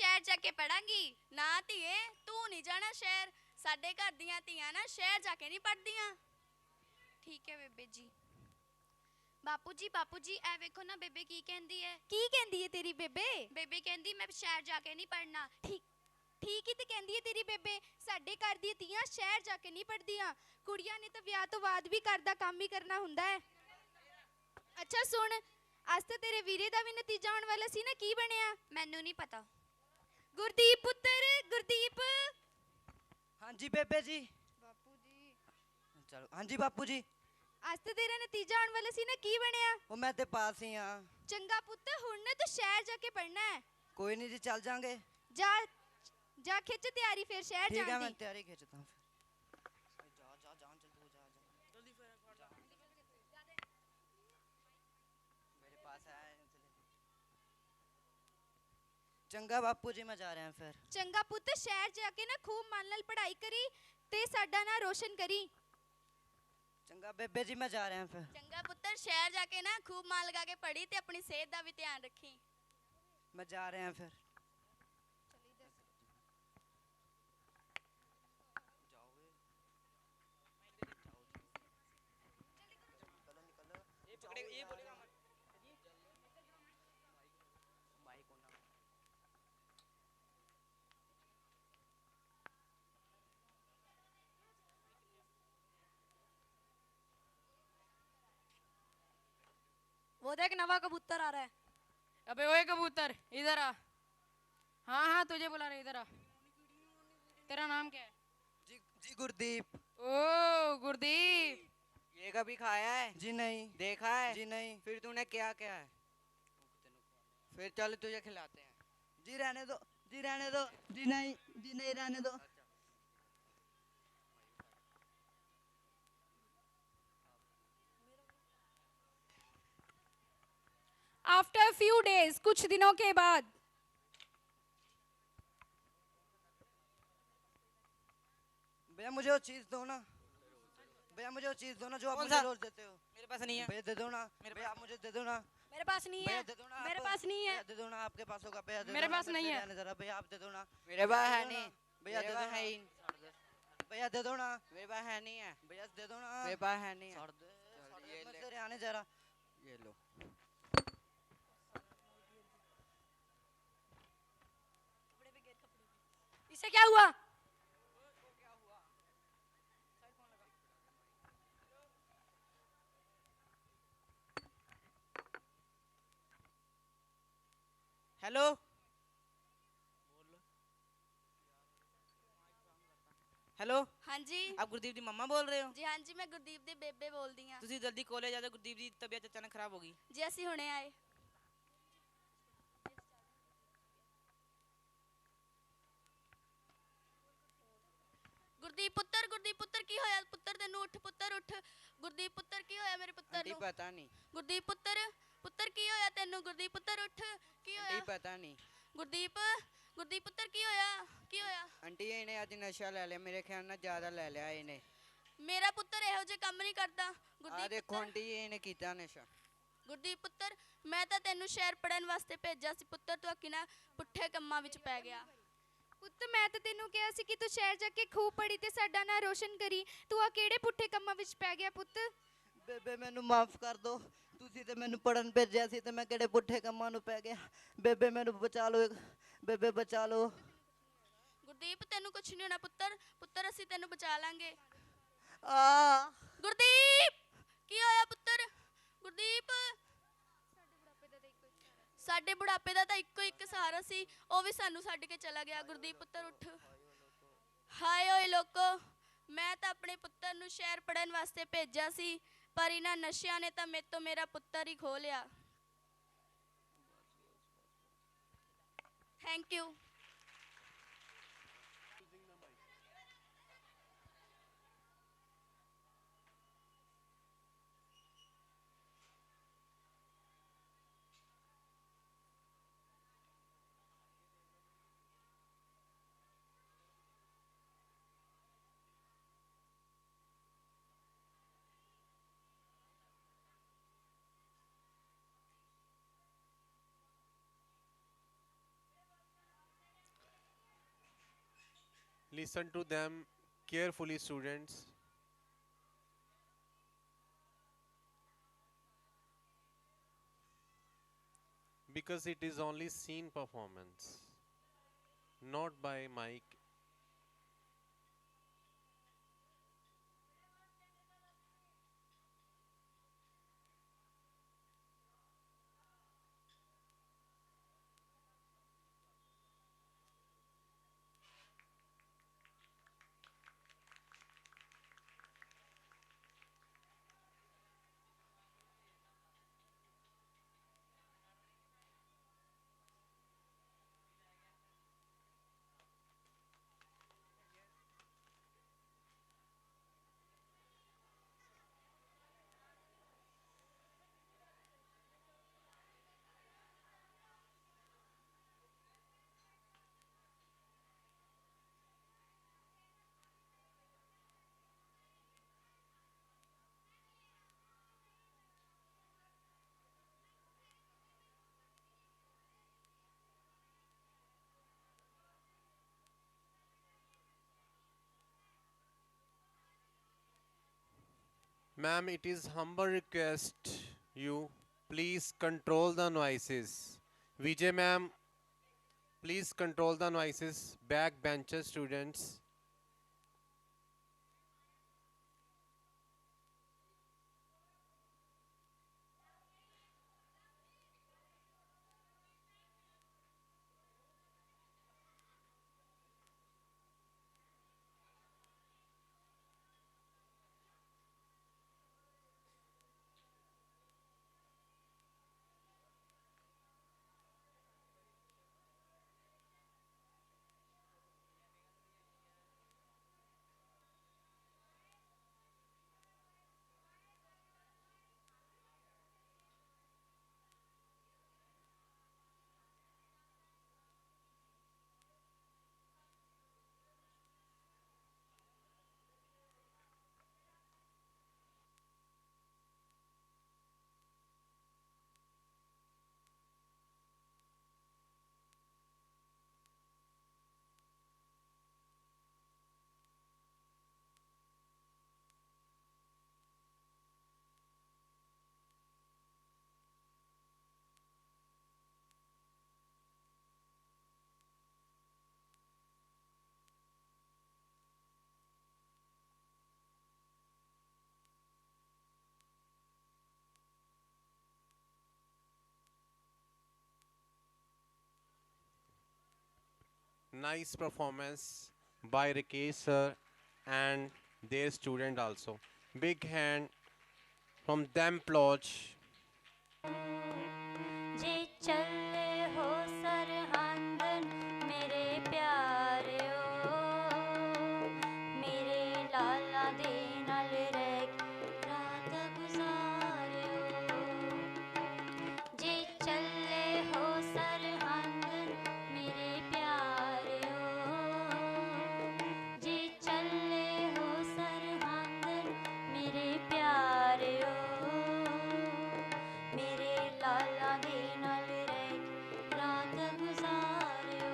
S11: ਸ਼ਹਿਰ ਜਾ ਕੇ ਪੜਾਂਗੀ। ਨਾ ਧੀਏ, ਤੂੰ ਨਹੀਂ ਜਾਣਾ ਸ਼ਹਿਰ। ਸਾਡੇ ਘਰ ਦੀਆਂ ਧੀਆਂ ਨਾ ਸ਼ਹਿਰ ਜਾ ਕੇ ਨਹੀਂ ਪੜਦੀਆਂ।
S12: ਠੀਕ ਹੈ ਬੇਬੇ ਜੀ। ਬਾਪੂ ਜੀ ਐ ਵੇਖੋ ਨਾ ਬੇਬੇ ਕੀ ਕਹਿੰਦੀ ਹੈ। ਕੀ ਕਹਿੰਦੀ ਹੈ ਤੇਰੀ ਬੇਬੇ? ਬੇਬੇ ਕਹਿੰਦੀ ਮੈਂ ਸ਼ਹਿਰ ਜਾ ਕੇ ਨਹੀਂ ਪੜਨਾ। ਠੀਕ ਹੀ ਤੇ ਕਹਿੰਦੀ ਹੈ ਤੇਰੀ ਬੇਬੇ। ਸਾਡੇ ਘਰ ਦੀਆਂ ਧੀਆਂ ਸ਼ਹਿਰ ਜਾ ਕੇ ਨਹੀਂ ਪੜਦੀਆਂ। ਕੁੜੀਆਂ ਨੇ ਤਾਂ ਵਿਆਹ ਤੋਂ ਬਾਅਦ ਵੀ ਘਰ ਦਾ ਕੰਮ ਹੀ ਕਰਨਾ ਹੁੰਦਾ ਹੈ। ਅੱਛਾ ਸੁਣ, ਅੱਜ ਤਾਂ ਤੇਰੇ ਵੀਰੇ ਦਾ ਵੀ ਨਤੀਜਾ ਆਉਣ ਵਾਲਾ ਸੀ ਨਾ, ਕੀ ਬਣਿਆ? ਮੈਨੂੰ ਨਹੀਂ ਪਤਾ। ਗੁਰਦੀਪ ਪੁੱਤਰ, ਗੁਰਦੀਪ।
S9: ਹਾਂਜੀ ਬੇਬੇ ਜੀ।
S12: ਬਾਪੂ ਜੀ
S9: ਚਲੋ ਹਾਂਜੀ ਬਾਪੂ ਜੀ।
S12: ਅੱਜ ਤਾਂ ਤੇਰਾ ਨਤੀਜਾ ਆਉਣ ਵਾਲਾ ਸੀ ਨਾ, ਕੀ ਬਣਿਆ?
S9: ਉਹ ਮੈਂ ਤੇ ਪਾਸ ਹੀ ਆ।
S12: ਚੰਗਾ ਪੁੱਤ, ਹੁਣ ਨਾ ਤੂੰ ਸ਼ਹਿਰ ਜਾ ਕੇ ਪੜਨਾ ਹੈ।
S9: ਕੋਈ ਨਹੀਂ ਜੀ, ਚੱਲ ਜਾਾਂਗੇ।
S12: ਜਾ ਖਿੱਚ ਤਿਆਰੀ ਫਿਰ ਸ਼ਹਿਰ
S9: ਠੀਕ ਹੈ,
S12: ਜਾਣ
S9: ਮੈਂ
S12: ਦੀ।
S9: ਤਿਆਰੀ ਖਿੱਚਦਾ ਹूं। ਜਾ ਜਾ ਜਾਨ चल तू जा जा जल्दी मेरे पास है। चंगा बापू जी, मैं जा रहा हूं फिर।
S12: ਚੰਗਾ ਪੁੱਤ, ਸ਼ਹਿਰ ਜਾ ਕੇ ਨਾ ਖੂਬ ਮਨ ਨਾਲ ਪੜ੍ਹਾਈ ਕਰੀ ਤੇ ਸਾਡਾ ਨਾਂ ਰੋਸ਼ਨ ਕਰੀ।
S9: चंगा बेबे जी, मैं जा रहा हूं फिर।
S11: ਚੰਗਾ ਪੁੱਤਰ, ਸ਼ਹਿਰ ਜਾ ਕੇ ਨਾ ਖੂਬ ਮਨ ਲਗਾ ਕੇ ਪੜੀ ਤੇ ਆਪਣੀ ਸਿਹਤ ਦਾ ਵੀ ਧਿਆਨ ਰੱਖੀ।
S9: मैं जा रहा हूं फिर।
S11: वो देख नवा कबूतर आ रहा है।
S13: अबे ओए कबूतर, इधर आ। हाँ हाँ तुझे बुला रहे, इधर आ। तेरा नाम क्या है?
S9: जी गुरदीप।
S13: ओ गुरदीप,
S9: ये कभी खाया है? जी नहीं। देखा है? जी नहीं। फिर तूने क्या क्या है? फिर चल तुझे खिलाते हैं। जी रहने दो, जी रहने दो। जी नहीं रहने दो।
S13: आफ्टर फ्यू डेज, कुछ दिनों के बाद।
S9: भैया मुझे वो चीज दो ना। भैया मुझे वो चीज दो ना जो आप मुझे रोज देते हो।
S13: मेरे पास नहीं है।
S9: भैया दे दो ना। भैया मुझे दे दो ना।
S13: मेरे पास नहीं
S9: भैया
S13: है।
S9: दे दो ना।
S13: मेरे पास नहीं है।
S9: भैया दे दो ना, आपके पास होगा। भैया दे
S13: मेरे
S9: दो ना,
S13: पास नहीं
S9: मुझसे
S13: है।
S9: रहने जरा। भैया आप दे दो ना। मेरे पास है नहीं। भैया दे दो ना। भैया दे दो ना। मेरे पास है नहीं है। भैया दे दो ना। मेरे पास है नहीं है। ये ले आने जरा। ये लो।
S13: इसे क्या हुआ?
S9: हेलो। हेलो।
S11: हाँ जी।
S13: आप गुरदीप दी मम्मा बोल रहे हो?
S11: जी हाँ जी, मैं गुरदीप ਦੀ ਬੇਬੇ ਬੋਲਦੀ ਹਾਂ।
S13: ਤੁਸੀਂ ਜਲਦੀ ਕਾਲਜ ਆ ਜਾਓ, ਗੁਰਦੀਪ ਦੀ ਤਬੀਅਤ ਅਚਾਨਕ ਖਰਾਬ ਹੋ ਗਈ।
S11: ਜੀ ਅਸੀਂ ਹੁਣੇ ਆਏ। ਗੁਰਦੀਪ ਪੁੱਤਰ ਕੀ ਹੋਇਆ ਪੁੱਤਰ ਤੈਨੂੰ? ਉੱਠ ਪੁੱਤਰ ਉੱਠ। ਗੁਰਦੀਪ ਪੁੱਤਰ ਕੀ ਹੋਇਆ ਮੇਰੇ ਪੁੱਤਰ ਨੂੰ?
S9: पता नहीं।
S11: ਗੁਰਦੀਪ ਪੁੱਤਰ ਕੀ ਹੋਇਆ ਤੈਨੂੰ? ਗੁਰਦੀਪ ਪੁੱਤਰ ਉੱਠ। ਕੀ ਹੋਇਆ?
S9: पता नहीं।
S11: ਗੁਰਦੀਪ ਪੁੱਤਰ ਕੀ ਹੋਇਆ? ਕੀ ਹੋਇਆ?
S9: आंटी इन्हें आज नशा ले लिया, मेरे ख्याल ਨਾਲ ਜ਼ਿਆਦਾ ਲੈ ਲਿਆ ਇਹਨੇ।
S11: ਮੇਰਾ ਪੁੱਤਰ ਇਹੋ ਜਿਹੇ ਕੰਮ ਨਹੀਂ ਕਰਦਾ।
S9: ਆ
S11: ਗੁਰਦੀਪ
S9: ਦੇਖੋ
S11: ਪੁੱਤਰ,
S9: ਆਂਟੀ ਇਹਨੇ ਕੀਤਾ ਨਸ਼ਾ।
S11: ਗੁਰਦੀਪ ਪੁੱਤਰ, ਮੈਂ ਤਾਂ ਤੈਨੂੰ ਸ਼ਹਿਰ ਪੜਨ ਵਾਸਤੇ ਭੇਜਿਆ ਸੀ ਪੁੱਤਰ, ਤੂੰ ਕਿਨਾ ਪੁੱਠੇ ਕੰਮਾਂ ਵਿੱਚ ਪੈ ਗਿਆ।
S12: ਪੁੱਤ ਮੈਂ ਤਾਂ ਤੈਨੂੰ ਕਿਹਾ ਸੀ ਕਿ ਤੂੰ ਸ਼ਹਿਰ ਜਾ ਕੇ ਖੂਬ ਪੜੀ ਤੇ ਸਾਡਾ ਨਾਂ ਰੋਸ਼ਨ ਕਰੀ। ਤੂੰ ਆ ਕਿਹੜੇ ਪੁੱਠੇ ਕੰਮਾਂ ਵਿੱਚ ਪੈ ਗਿਆ ਪੁੱਤ?
S9: ਬੇਬੇ ਮੈਨੂੰ ਮਾਫ ਕਰ ਦੋ। ਤੁਸੀਂ ਤੇ ਮੈਨੂੰ ਪੜਨ ਭੇਜਿਆ ਸੀ ਤੇ ਮੈਂ ਕਿਹੜੇ ਪੁੱਠੇ ਕੰਮਾਂ ਨੂੰ ਪੈ ਗਿਆ। ਬੇਬੇ ਮੈਨੂੰ ਬਚਾ ਲਓ। ਬੇਬੇ ਬਚਾ ਲਓ।
S11: ਗੁਰਦੀਪ ਤੈਨੂੰ ਕੁਝ ਨਹੀਂ ਹੋਣਾ ਪੁੱਤਰ ਅਸੀਂ ਤੈਨੂੰ ਬਚਾ ਲਾਂਗੇ।
S9: ਆ
S11: ਗੁਰਦੀਪ ਕੀ ਹੋਇਆ ਪੁੱਤਰ? ਗੁਰਦੀਪ ਸਾਡੇ ਬੁਢਾਪੇ ਦਾ ਤਾਂ ਇੱਕੋ ਇੱਕ ਸਹਾਰਾ ਸੀ, ਉਹ ਵੀ ਸਾਨੂੰ ਛੱਡ ਕੇ ਚਲਾ ਗਿਆ। ਗੁਰਦੀਪ ਪੁੱਤਰ ਉੱਠ। ਹਾਏ ਓਏ ਲੋਕੋ, ਮੈਂ ਤਾਂ ਆਪਣੇ ਪੁੱਤਰ ਨੂੰ ਸ਼ਹਿਰ ਪੜਨ ਵਾਸਤੇ ਭੇਜਿਆ ਸੀ, ਪਰ ਇਹਨਾਂ ਨਸ਼ਿਆਂ ਨੇ ਤਾਂ ਮੇਰੇ ਤੋਂ ਮੇਰਾ ਪੁੱਤਰ ਹੀ ਖੋਹ ਲਿਆ। Thank you.
S14: Listen to them carefully, students. Because it is only scene performance, not by mic. Ma'am, it is humble request you please control the noises. Vijay ma'am, please control the noises. Back benches students. Nice performance by Rakesh sir and their student also. Big hand from them Plodge.
S8: जे चले हो सरहंद मेरे प्यारियो मेरे लाला दे नाल रह के रात गुजारियो जे चले हो सरहंद मेरे प्यारियो जे चले हो सरहंद मेरे प्यारियो मेरे लाला दे नाल रह के रात गुजारियो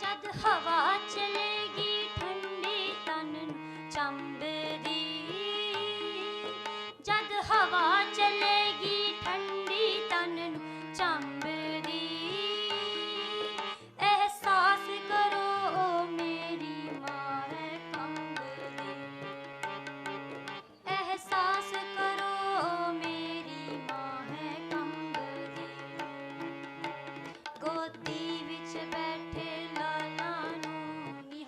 S8: जद हवा चलेगी ठंडी तन नूं चंबदी जद हवा चलेगी ठंडी तन नूं चंबदी एहसास करो ओ मेरी मां है कंबदी एहसास करो ओ मेरी मां है कंबदी गोदी विच बैठे लाला नूं नी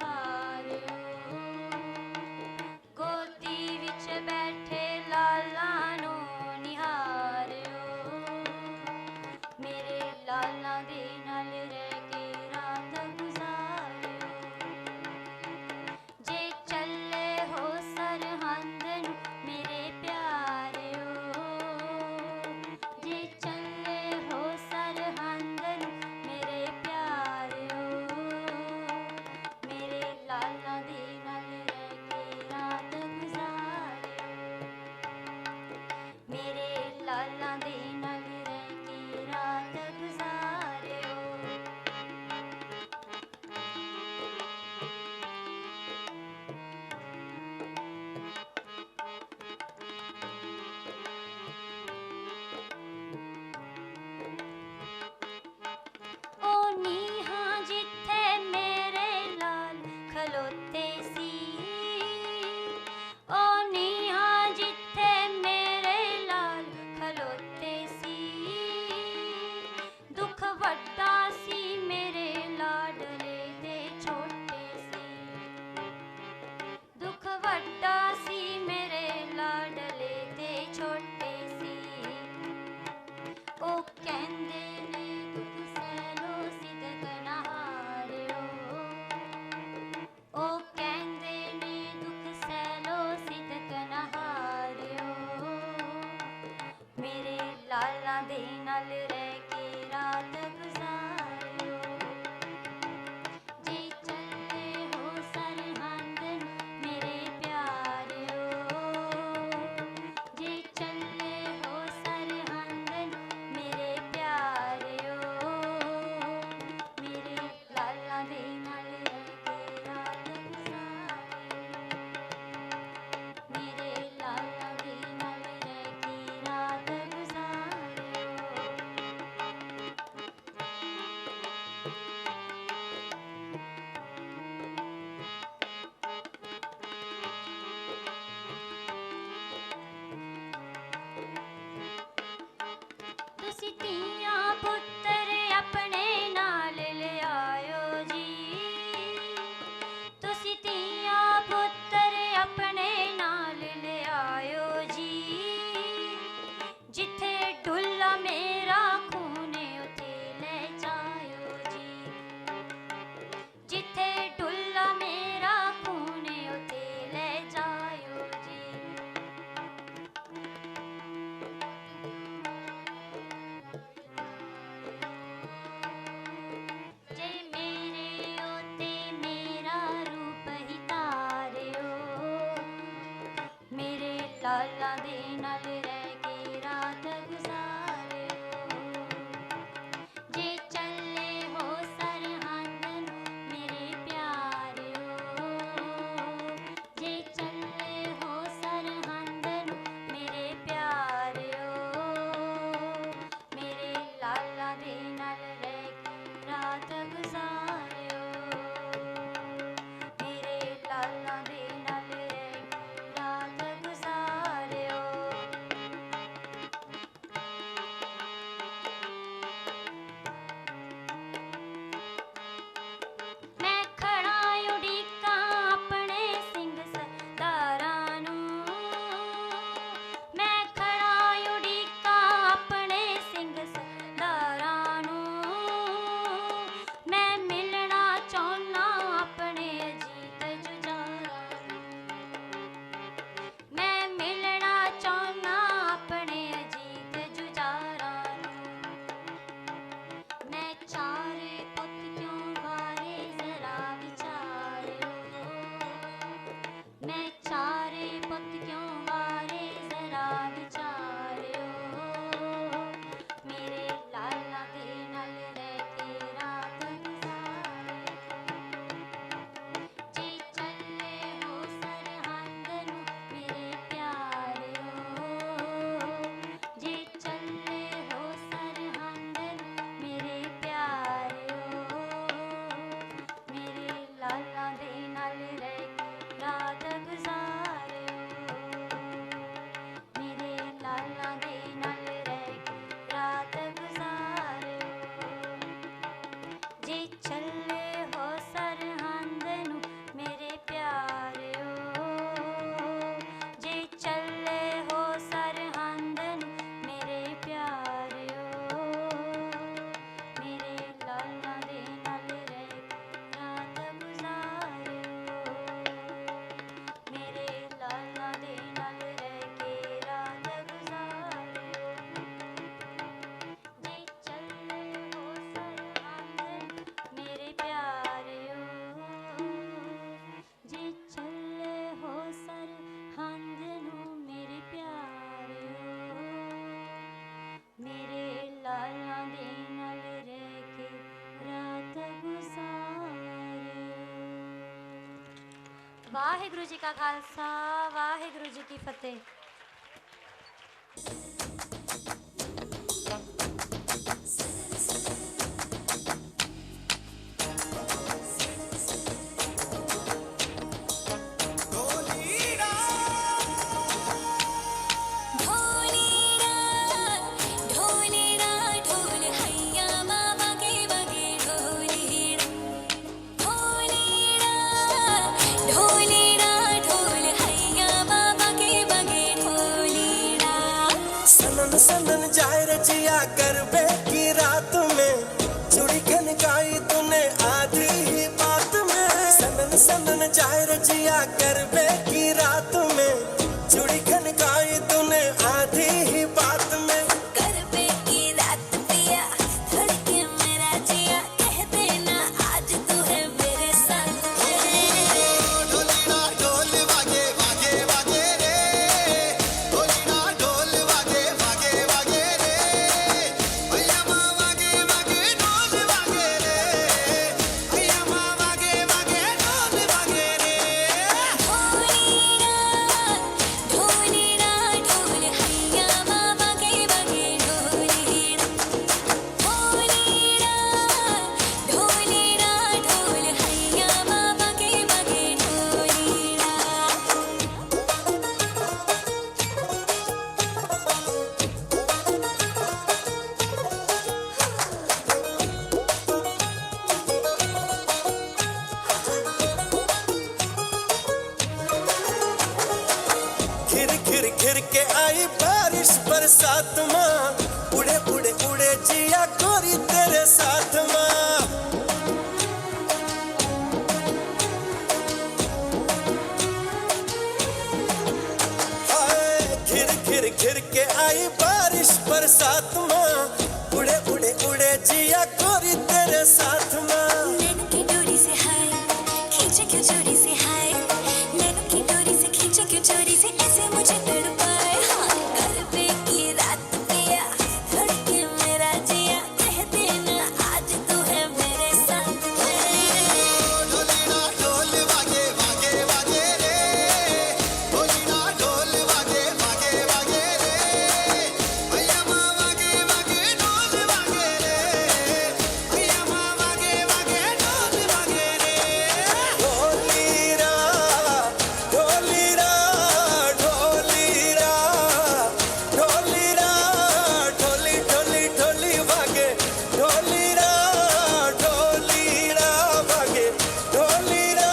S3: ओ कहंदे ने दुख सैलो सिदक ना हारियो ओ कहंदे ने दुख सैलो सिदक ना हारियो मेरे लाला दे नाल रह के रात गुजारियो जे चलते हो सरहंद मेरे प्यारियो जे चले हो सरहंद मेरे प्यारियो मेरे लाला दे नाल रह के रात गुजारियो मेरे लाला दे नाल रह के रात गुजारियो तुसी धीआं पुत्तर अपने नाल लिआयो जी तुसी धीआं पुत्तर अपने नाल लिआयो जी जिथे डुल्ला मेरा खूने उथे ले जायो जी जिथे डुल्ला मेरा खूने उथे ले जायो जी जे मेरे ओते मेरा रूप ही तारियो मेरे लाला दे नाल रह के रात गुजारियो जे चले हो सरहंद मेरे प्यारियो जे चले हो सरहंद मेरे प्यारियो मेरे लाला दे नाल रह के रात गुजारियो मेरे लाला दे नाल रह के रात गुजारियो मैं खड़ा उड़ीकां अपने सिंह सरदारां नूं मैं खड़ा उड़ीकां अपने सिंह सरदारां नूं मैं मिलना चाहुंदा अपने अजीत जुझारां नूं मैं मिलना चाहुंदा अपने अजीत जुझारां नूं मैं चारे पुत क्यों वारे जरा विचारियो मैं चारे पुत क्यों वारे जरा विचारियो मेरे लाला दे नाल रह के रात गुजारियो जे चले हो सरहंद नूं मेरे प्यारियो जे चले हो सरहंद नूं मेरे प्यारियो मेरे लाला दे नाल रह के रात गुजारियो मेरे लाला दे नाल रह के रात गुजारियो जे चले हो सरहंद नूं मेरे प्यारियो जे चले हो सरहंद नूं मेरे प्यारियो मेरे लाला दे नाल रह के रात गुजारियो मेरे लाला दे नाल रह के रात गुजारियो जे चले हो सरहंद मेरे प्यारियो जे चले हो सरहंद नूं मेरे प्यारियो मेरे लाला दे नाल रह के रात गुजारियो वाहिगुरु जी का खालसा वाहिगुरु जी की फतेह
S15: ढोलेरा ढोल हैया बाबा के बगे
S7: सनन सनन जाए रजिया गरबे की रात में चूड़ी खनकाई तूने आधी ही बात में सनन सनन जाए रजिया गरबे की रात में चूड़ी खनकाई तूने आधी ही बात में
S3: गरबे की रात पिया धड़के मेरा जिया कह देना आज तू है मेरे साथ
S1: ढोली ना ढोल वागे वागे वागे रे ढोली ना ढोल वागे वागे वागे रे भैया माँ वागे वागे ढोल वागे रे भैया माँ वागे वागे ढोल वागे रे
S3: ढोली ना ढोल हैया मामा के बगे ढोली ना ढोली ना ढोल हैया मामा के बगे ढोली ना
S7: घिर घिर घिर के आई बारिश बरसात माँ उड़े उड़े उड़े जिया गोरी तेरे साथ माँ हाय घिर घिर घिर के आई बारिश बरसात माँ उड़े उड़े उड़े जिया गोरी तेरे साथ माँ
S3: नैन की डोरी से हाय खींचे क्यों चोरी से हाय नैन की डोरी से खींचे क्यों चोरी से ऐसे मुझे तड़पाए हाँ गरबे की रात पिया धड़के मेरा जिया कह देना आज तू है मेरे साथ
S1: ढोली ना ढोल वागे वागे वागे रे ढोली ना ढोल वागे वागे वागे रे भैया माँ वागे वागे ढोल वागे रे भैया माँ वागे वागे ढोल वागे रे
S7: ढोलीरा ढोलीरा ढोलीरा ढोलीरा ढोली ढोली ढोली वागे ढोलीरा ढोलीरा वागे ढोलीरा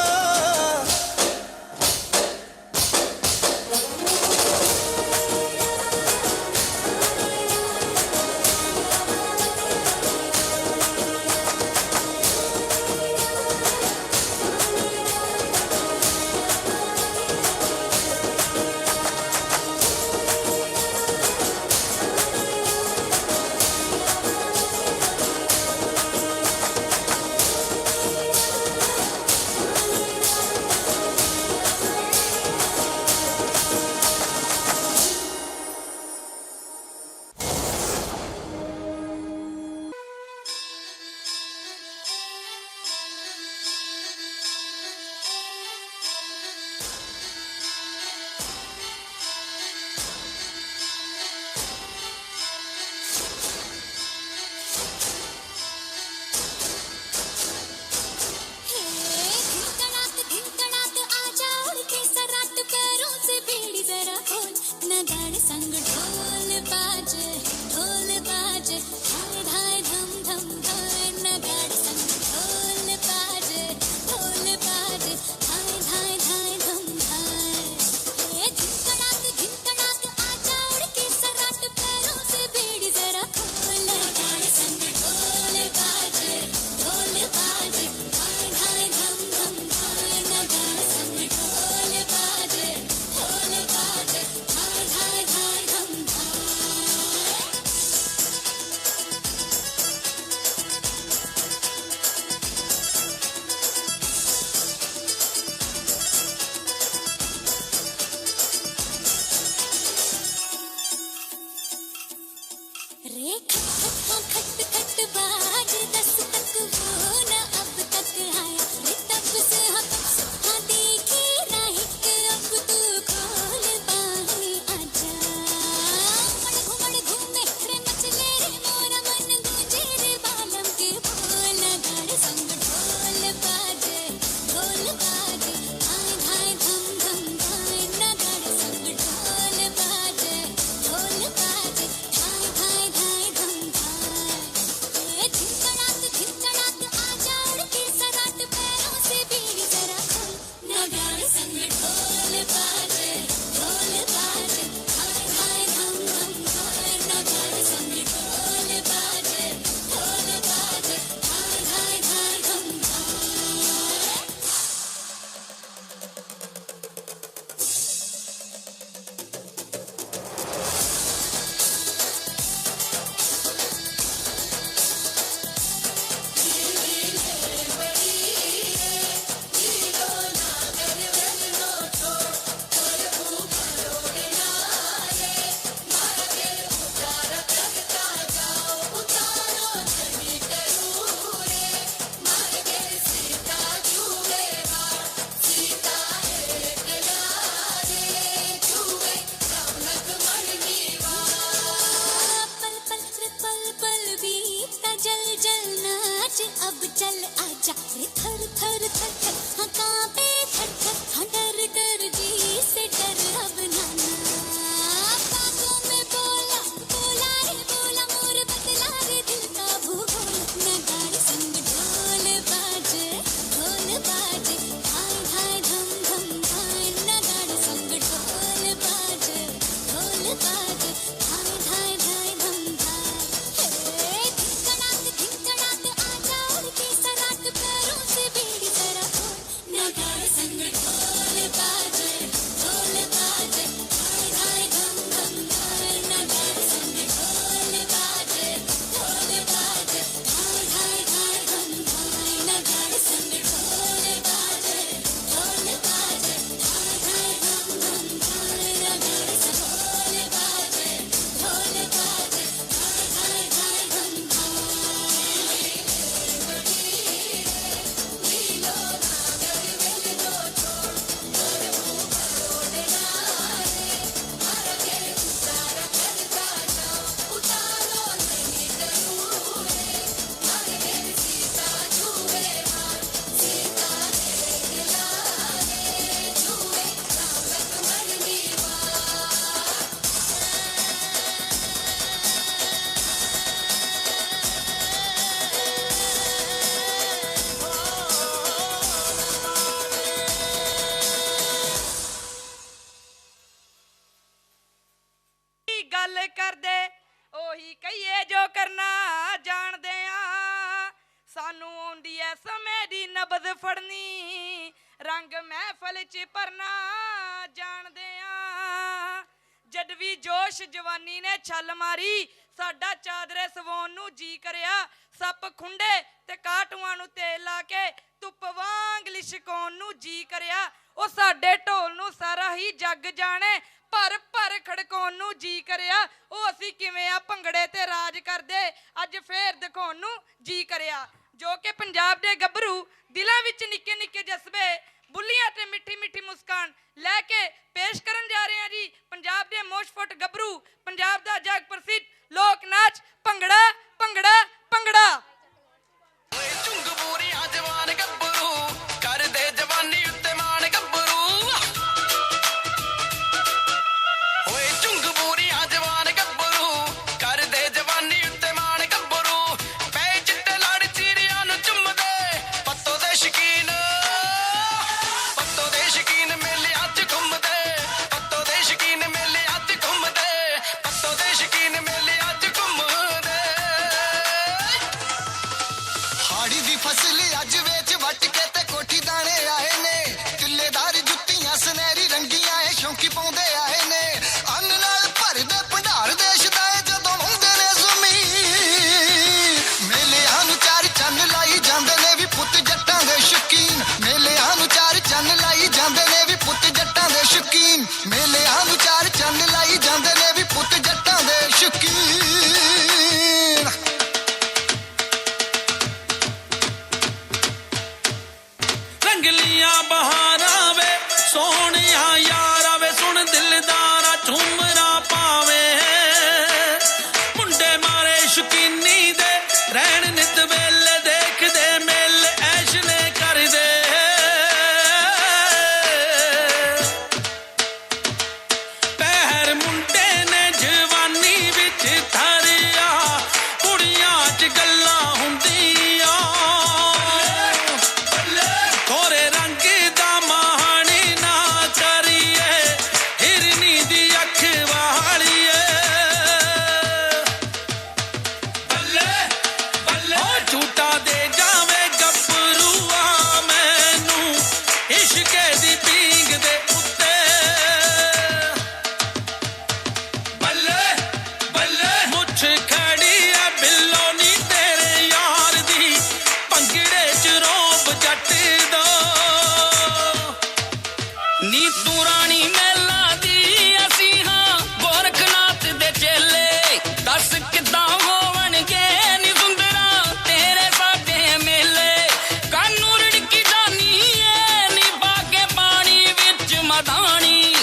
S3: धिनकड़ात आजा उड़ के सराट पैरों से बेड़ी जरा खोल नगाड़े संग ढोल बाजे हाय हाय धम धम हाय नगाड़े संग ढोल बाजे हाय हाय हाय धम हाय धिनकड़ात आजा उड़ के सराट पैरों से बेड़ी जरा खोल नगाड़े संग ढोल बाजे हाय हाय धम धम हाय नगाड़े संग ढोल बाजे हाय हाय हाय धम रे खट खट बाज दस तक वो न अब तक आया रे तब से हाँ देखी नहीं कि अब तू खोल बाहें आजा घुमड़ घूमे रे मचले रे मोरा मन गूंजे रे बालम के बोल गाड़े संग ढोल बाजे हाय हाय धम धम हाय नगाड़े संग ढोल बाजे हाय हाय हाय धम हाय
S13: ਕਰਦੇ ਉਹੀ ਕਹੀਏ ਜੋ ਕਰਨਾ ਜਾਣਦੇ ਆ ਸਾਨੂੰ ਆਉਂਦੀ ਐ ਸਮੇਂ ਦੀ ਨਬਜ਼ ਫੜਨੀ ਰੰਗ ਮਹਿਫਲ 'ਚ ਭਰਨਾ ਜਾਣਦੇ ਆ ਜਦ ਵੀ ਜੋਸ਼ ਜਵਾਨੀ ਨੇ ਛਲ ਮਾਰੀ ਸਾਡਾ ਚਾਦਰੇ ਸਵਾਉਣ ਨੂੰ ਜੀ ਕਰਿਆ ਸੱਪ ਖੁੰਡੇ ਤੇ ਕਾਟੂਆਂ ਨੂੰ ਤੇਲ ਲਾ ਕੇ ਧੁੱਪ ਵਾਂਗ ਲਿਸ਼ਕਾਉਣ ਨੂੰ ਜੀ ਕਰਿਆ ਉਹ ਸਾਡੇ ਢੋਲ ਨੂੰ ਸਾਰਾ ਹੀ ਜੱਗ ਜਾਣੇ ਭਰ ਭਰ ਖੜਕਾਉਣ ਨੂੰ ਜੀ ਕਰਿਆ ਉਹ ਅਸੀਂ ਕਿਵੇਂ ਆ ਭੰਗੜੇ ਤੇ ਰਾਜ ਕਰਦੇ ਅੱਜ ਫੇਰ ਦਿਖਾਉਣ ਨੂੰ ਜੀ ਕਰਿਆ ਜੋ ਕਿ ਪੰਜਾਬ ਦੇ ਗੱਭਰੂ ਦਿਲਾਂ ਵਿੱਚ ਨਿੱਕੇ ਨਿੱਕੇ ਜਜ਼ਬੇ ਬੁੱਲੀਆਂ ਤੇ ਮਿੱਠੀ ਮਿੱਠੀ ਮੁਸਕਾਨ ਲੈ ਕੇ ਪੇਸ਼ ਕਰਨ ਜਾ ਰਹੇ ਹਾਂ ਜੀ ਪੰਜਾਬ ਦੇ ਮੋਸ਼ਫੁੱਟ ਗੱਭਰੂ ਪੰਜਾਬ ਦਾ ਜਗ ਪ੍ਰਸਿੱਧ ਲੋਕ ਨਾਚ ਭੰਗੜਾ ਭੰਗੜਾ ਭੰਗੜਾ
S2: ਓਏ ਝੁੰਗ ਬੂਰੀਆਂ ਜਵਾਨ ਗੱਭਰੂ ਕਰਦੇ ਜਵਾਨੀ ਉੱਤੇ ਮਾਣ ਗੱਭਰੂ ਓਏ ਝੁੰਗ ਬੂਰੀਆਂ ਜਵਾਨ ਗੱਭਰੂ ਕਰਦੇ ਜਵਾਨੀ ਉੱਤੇ ਮਾਣ ਗੱਭਰੂ ਪੈ ਚਿੱਟੇ ਲੜ ਚੀਰਿਆਂ ਨੂੰ ਚੁੰਮਦੇ ਪੱਤੋ ਦੇ ਸ਼ਕੀਨ ਮੇਲਿਆਂ 'ਚ ਘੁੰਮਦੇ ਪੱਤੋ ਦੇ ਸ਼ਕੀਨ ਮੇਲਿਆਂ 'ਚ ਘੁੰਮਦੇ ਪੱਤੋ ਦੇ ਸ਼ਕੀਨ ਮੇਲਿਆਂ 'ਚ ਘੁੰਮਦੇ
S1: ਹਾੜੀ ਦੀ ਫਸਲ ਅੱਜ ਵੇਚ ਵੱਟ ਕੇ ਤੇ ਕੋਠੀ ਦਾਣੇ ਆਏ ਨੇ ਕਿੱਲੇਦਾਰ ਜੁੱਤੀਆਂ ਸੁਨਹਿਰੀ ਰੰਗੀਆਂ ਏ ਸ਼ੌਂਕੀ ਪਾਉਂਦੇ ਆਏ ਨੇ ਅੰਨ ਨਾਲ ਭਰਦੇ ਭੰਡਾਰ ਦੇਸ਼ ਦਾ ਏ ਜਦੋਂ ਹੁੰਦੇ ਨੇ ਜ਼ਮੀਨ ਮੇਲਿਆਂ ਨੂੰ ਚਾਰ ਚੰਨ ਲਾਈ ਜਾਂਦੇ ਨੇ ਵੀ ਪੁੱਤ ਜੱਟਾਂ ਦੇ ਸ਼ੌਕੀਨ ਮੇਲਿਆਂ ਨੂੰ ਚਾਰ ਚੰਨ ਲਾਈ ਜਾਂਦੇ ਨੇ ਵੀ ਪੁੱਤ ਜੱਟਾਂ ਦੇ ਸ਼ੌਕੀਨ ਮੇਲਿਆਂ ਨੂੰ ਚਾਰ ਚੰਨ ਲਾਈ ਜਾਂਦੇ ਨੇ ਵੀ ਪੁੱਤ ਜੱਟਾਂ ਦੇ ਸ਼ੌਕੀਨ
S10: ਰੰਗਲੀਆਂ ਬਹਾਰਾਂ ਵੇ ਸੋਹਣਿਆ ਯਾਰਾ ਵੇ ਸੁਣ ਦਿਲਦਾਰਾ ਝੂਮਰਾ ਪਾਵੇ ਮੁੰਡੇ ਮਾਰੇ ਸ਼ੁਕੀਨੀ ਦੇ ਰਹਿਣ ਨਿਤ ਵੇਲੇ ਦੇਖਦੇ ਮੇਲੇ ਐਸ਼ ਨੇ ਕਰਦੇ ਪਹਿਰ ਮੁੰਡੇ ਨੇ ਜਵਾਨੀ ਵਿੱਚ ਧਰਿਆ ਕੁੜੀਆਂ 'ਚ ਗੱਲਾਂ ਹੁੰਦੀਆਂ ਥੋੜੇ ਰੰਗ ਦਾ ਮਾਣ ਨਾ ਕਰੀਏ ਹਿਰਨੀ ਦੀ ਅੱਖ ਵਾਲੀਏ ਬੱਲੇ ਬੱਲੇ ਓ ਝੂਟਾ ਦੇ ਜਾਵੇ ਗੱਭਰੂਆ ਮੈਨੂੰ ਇਸ਼ਕੇ ਦੀ ਪੀਂਗ ਦੇ ਉੱਤੇ ਬੱਲੇ ਬੱਲੇ ਮੁੱਛ ਖੜੀ ਆ ਬਿੱਲੋ ਨੀ ਤੇਰੇ ਯਾਰ ਦੀ ਭੰਗੜੇ 'ਚ ਰੋਬ ਜੱਟ ਦਾ ਨੀ ਤੂੰ ਰਾਣੀ ਮੇਲਾ ਦੀ ਅਸੀਂ ਹਾਂ ਗੋਰਖਨਾਥ ਦੇ ਚੇਲੇ ਦੱਸ ਕਿੱਦਾਂ ਹੋਵਣਗੇ ਨੀ ਸੁੰਦਰਾ ਤੇਰੇ ਸਾਡੇ ਮੇਲੇ ਕਾਨੂੰ ਰੜਕੀ ਜਾਨੀ ਏ ਨੀ ਬਾਗੇ ਪਾਣੀ ਵਿੱਚ ਮਦਾਨੀ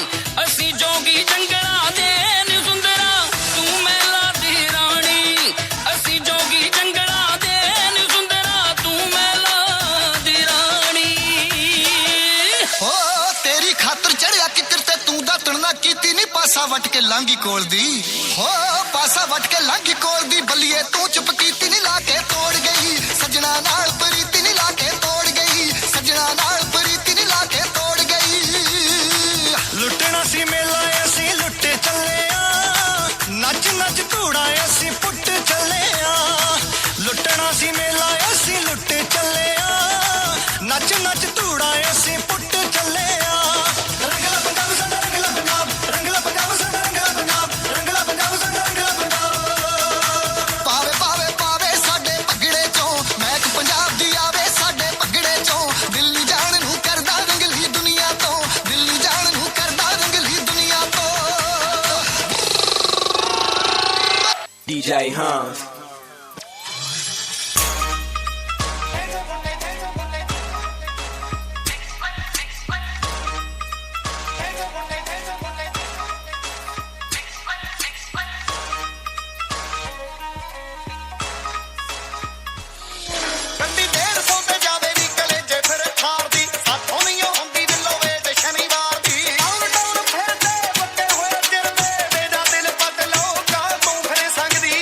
S10: ਅਸੀਂ ਜੋਗੀ ਜੰਗਲਾਂ ਦੇ ਨੀ ਸੁੰਦਰਾ ਤੂੰ ਮੇਲਾ ਦੀ ਰਾਣੀ ਅਸੀਂ ਜੋਗੀ ਜੰਗਲਾਂ ਦੇ ਨੀ ਸੁੰਦਰਾ ਤੂੰ ਮੇਲਾ ਦੀ ਰਾਣੀ
S1: ਓ ਤੇਰੀ ਖਾਤਰ ਚੜਿਆ ਕਿੱਕਰ ਤੇ ਤੂੰ ਦਾਤਣ ਨਾ ਕੀਤੀ ਨੀ ਪਾਸਾ ਵੱਟ ਕੇ ਲਾਂਗੀ ਕੋਲ ਦੀ ਹੋ ਪਾਸਾ ਵੱਟ ਕੇ ਲਾਂਗੀ ਕੋਲ ਦੀ ਬੱਲੀਏ ਤੂੰ ਚੁੱਪ ਕੀਤੀ ਨੀ ਲਾ ਕੇ ਤੋੜ ਗਈ ਸੱਜਣਾ ਨਾਲ ਪ੍ਰੀਤੀ ਨੀ ਲਾ ਕੇ ਤੋੜ ਗਈ ਸੱਜਣਾ ਨਾਲ ਪ੍ਰੀਤੀ ਨੀ ਲਾ ਕੇ ਤੋੜ ਗਈ
S2: ਲੁੱਟਣਾ ਸੀ ਮੇਲਾ ਅਸੀਂ ਲੁੱਟੇ ਚੱਲੇ ਆ ਨੱਚ ਨੱਚ ਧੂੜਾ ਅਸੀਂ ਪੁੱਟ ਚੱਲੇ ਆ ਲੁੱਟਣਾ ਸੀ ਮੇਲਾ ਅਸੀਂ ਲੁੱਟੇ ਚੱਲੇ ਆ ਨੱਚ ਨੱਚ ਧੂੜਾ ਅਸੀਂ ਪੁੱਟ ਚੱਲੇ ਆ ਰੰਗਲਾ ਪੰਜਾਬ ਸਾਡਾ ਰੰਗਲਾ ਪੰਜਾਬ ਰੰਗਲਾ ਪੰਜਾਬ ਸਾਡਾ ਰੰਗਲਾ ਪੰਜਾਬ ਰੰਗਲਾ ਪੰਜਾਬ ਸਾਡਾ ਰੰਗਲਾ ਪੰਜਾਬ
S1: ਪਾਵੇ ਪਾਵੇ ਪਾਵੇ ਸਾਡੇ ਭੰਗੜੇ ਚੋਂ ਮਹਿਕ ਪੰਜਾਬ ਦੀ ਆਵੇ ਸਾਡੇ ਭੰਗੜੇ ਚੋਂ ਦਿੱਲੀ ਜਾਣ ਨੂੰ ਕਰਦਾ ਰੰਗਲੀ ਦੁਨੀਆ ਤੋਂ ਦਿੱਲੀ ਜਾਣ ਨੂੰ ਕਰਦਾ ਰੰਗਲੀ ਦੁਨੀਆ ਤੋਂ
S9: DJ Hans.
S1: ਕੰਦੀ 150 ਤੇ ਜਾਵੇ ਵੀ ਕਲੇਜੇ ਫਿਰ ਖਾਰਦੀ ਸਾਥੋਂ ਨਹੀਂ ਹੁੰਦੀ ਦਿਲੋਂ ਵੇਟ ਸ਼ਨੀਵਾਰ ਦੀ ਟਾਊਨ ਟਾਊਨ ਫਿਰਦੇ ਬੱਕੇ ਹੋਏ ਚਿਰਦੇ ਮੇਰਾ ਦਿਲ ਬਦਲੋ ਕਾ ਤੂੰ ਫਿਰ ਸੰਗਦੀ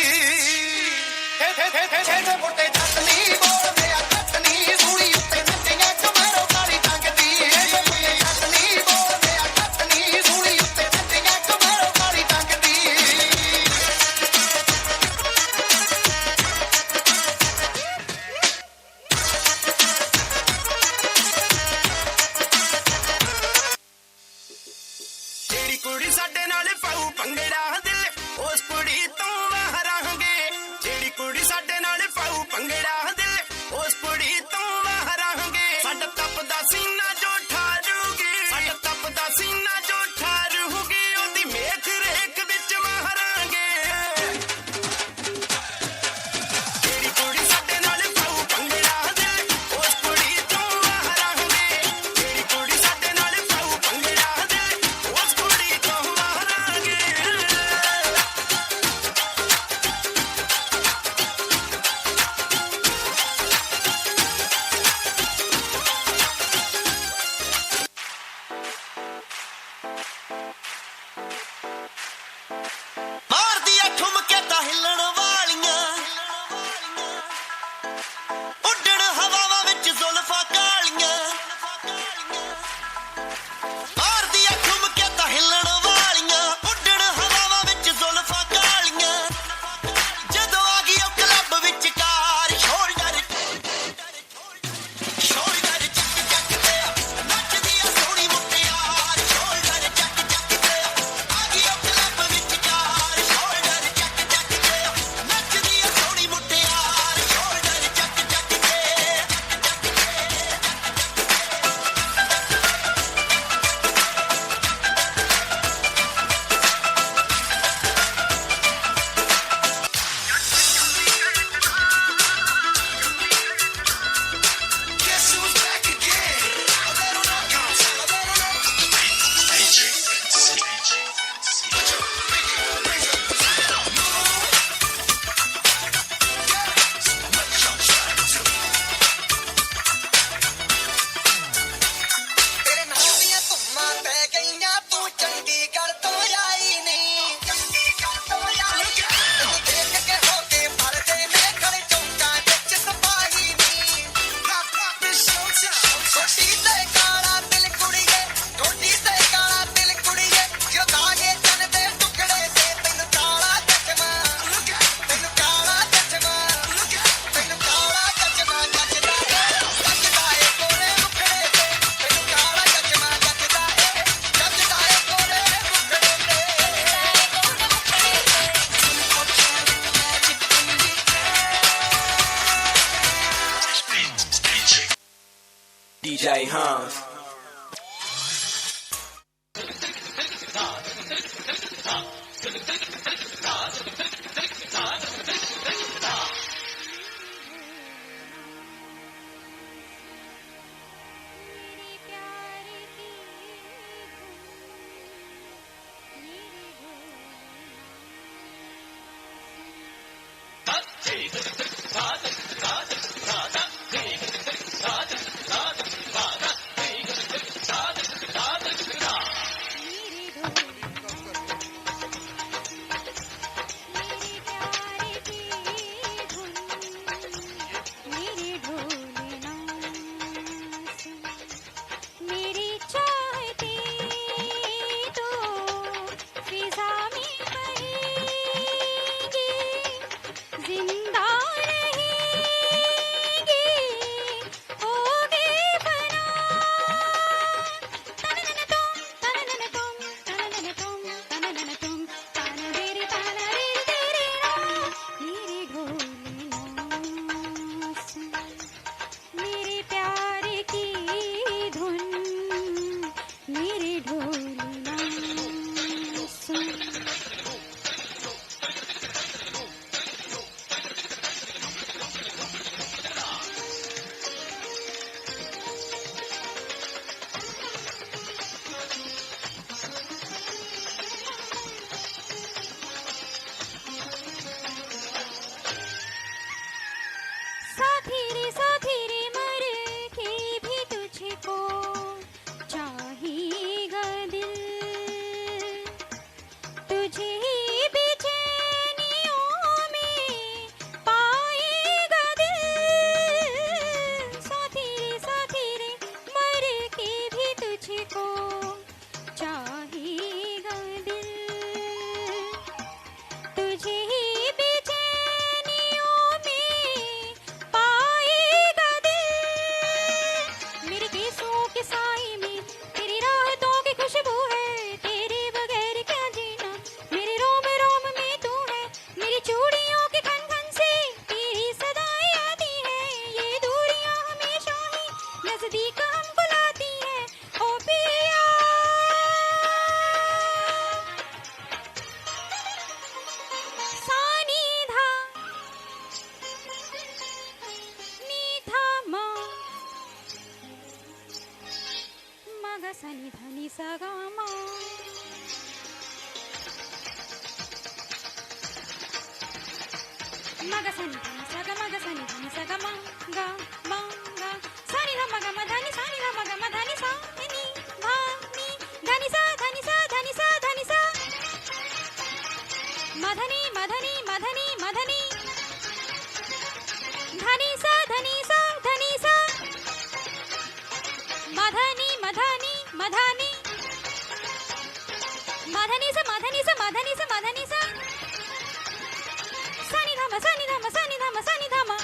S2: ਤੋਂ ਵਾਹਰਾਂਗੇ ਜਿਹੜੀ ਕੁੜੀ ਸਾਡੇ ਨਾਲ ਪਾਉ ਭੰਗੜਾ ਦਿਲ ਉਸ ਕੁੜੀ ਤੋਂ ਵਾਹਰਾਂਗੇ ਸਾਡਾ ਤਪਦਾ ਸੀਨਾ ਜੋ ਠਾਰੂਗੀ ਸਾਡਾ ਤਪਦਾ ਸੀਨਾ ਜੋ ਠਾਰੂਗੀ ਉਹਦੀ ਮੇਖ ਰੇਖ ਵਿੱਚ ਵਾਹਰਾਂਗੇ ਜਿਹੜੀ ਕੁੜੀ ਸਾਡੇ ਨਾਲ ਪਾਉ ਭੰਗੜਾ ਦਿਲ ਉਸ ਕੁੜੀ ਤੋਂ ਵਾਹਰਾਂਗੇ ਜਿਹੜੀ ਕੁੜੀ ਸਾਡੇ ਨਾਲ ਪਾਉ ਭੰਗੜਾ ਦਿਲ ਉਸ ਕੁੜੀ ਤੋਂ ਵਾਹਰਾਂਗੇ ਮਾਰਦੀਆਂ ਠੁਮਕੇ ਤਾਂ ਹਿੱਲਣ ਵਾਲੀਆਂ ਉੱਡਣ ਹਵਾਵਾਂ ਵਿੱਚ ਜ਼ੁਲਫਾਂ ਕਾਲੀਆਂ ਮਾਰਦੀਆਂ ਠੁਮਕੇ ਤਾਂ ਹਿੱਲਣ ਵਾਲੀਆਂ ਉੱਡਣ ਹਵਾਵਾਂ ਵਿੱਚ ਜ਼ੁਲਫਾਂ ਕਾਲੀਆਂ ਜਦੋਂ ਆ ਗਈ ਉਹ ਕਲੱਬ ਵਿੱਚ ਕਾਰ ਸ਼ੋਲਡਰ ਚੱਕ ਚੱਕ ਤੇ ਨੱਚਦੀ ਆ ਸੋਹਣੀ ਮੁਟਿਆਰ ਸ਼ੋਲਡਰ ਚੱਕ ਚੱਕ ਤੇ ਆ ਗਈ ਉਹ ਕਲੱਬ ਵਿੱਚ ਕਾਰ ਸ਼ੋਲਡਰ ਚੱਕ ਚੱਕ ਤੇ ਨੱਚਦੀ ਆ ਸੋਹਣੀ ਮੁਟਿਆਰ ਸ਼ੋਲਡਰ ਚੱਕ ਚੱਕ ਤੇ Guess who's back again? A little knockouts, a little ਤੇਰੇ ਨਾਲ ਦੀਆਂ ਧੁੰਮਾਂ ਪੈ ਗਈਆਂ ਤੂੰ ਚੰਡੀਗੜ੍ਹ ਤੋਂ ਆਈ ਨਹੀਂ ਤੈਨੂੰ ਦੇਖ ਕੇ ਹੋ ਕੇ ਮਰਦੇ ਨੇ ਖੜੇ ਚੌਂਕਾਂ ਵਿੱਚ ਸਿਪਾਹੀ ਨਹੀਂ ਛੋਟੀ ਤੇ ਕਾਲਾ ਦਿਲ ਕੁੜੀਏ ਛੋਟੀ ਤੇ ਕਾਲਾ ਦਿਲ ਕੁੜੀਏ ਜੋ ਦਾਗੇ ਚੰਨ ਦੇ ਟੁਕੜੇ ਤੇ ਤੈਨੂੰ ਕਾਲਾ ਚਸ਼ਮਾ ਤੈਨੂੰ ਕਾਲਾ ਚਸ਼ਮਾ ਤੈਨੂੰ ਕਾਲਾ ਚਸ਼ਮਾ ਜੱਜਦਾ ਏ ਕੋਲੇ ਮੁਖੜੇ ਤੇ ਤੈਨੂੰ ਕਾਲਾ ਚਸ਼ਮਾ ਜੱਜਦਾ ਏ ਕੋਲੇ ਮੁਖੜੇ
S9: DJ Hans.
S8: मेरी चाहती तो फिजा में बहेगी जिंदा रहेगी होगी बना तनन तुम तनन तुम तनन तुम तनन तुम ताना तेरी रा मेरी ढोलना सुन मेरे प्यार की धुन मेरे ढोलना सुन साथी रे मर के भी तुझको चाहेगा दिल तुझे ही बेचैनियों में पाएगा दिल साथी रे मर के भी तुझको चाहेगा दिल तुझे ही बेचैनियों में पाएगा दिल मेरे केसों के साए में तेरी राहतों की खुशबू है तेरे बगैर क्या जीना मेरे रोम रोम में तू है
S12: गा सा नि धा नि सा गा मा मा गा सा नि धा नि सा गा मा गा सा नि धा नि सा गा मा गा सा नि धा मा गा मा धा नि सा नि धा मा गा मा धा नि सा नि धा नि धा नि सा धा नि सा धा नि सा धा नि सा मा धा नि मा धा नि मा धा नि मा धा नि धा नि सा धा नि सा धा नि सा मा धा नि मा धा नि मा धा नि मा धा नि सा मा धा नि सा मा धा नि सा मा धा नि सा सा नि धा मा सा नि धा मा सा नि धा मा सा नि धा मा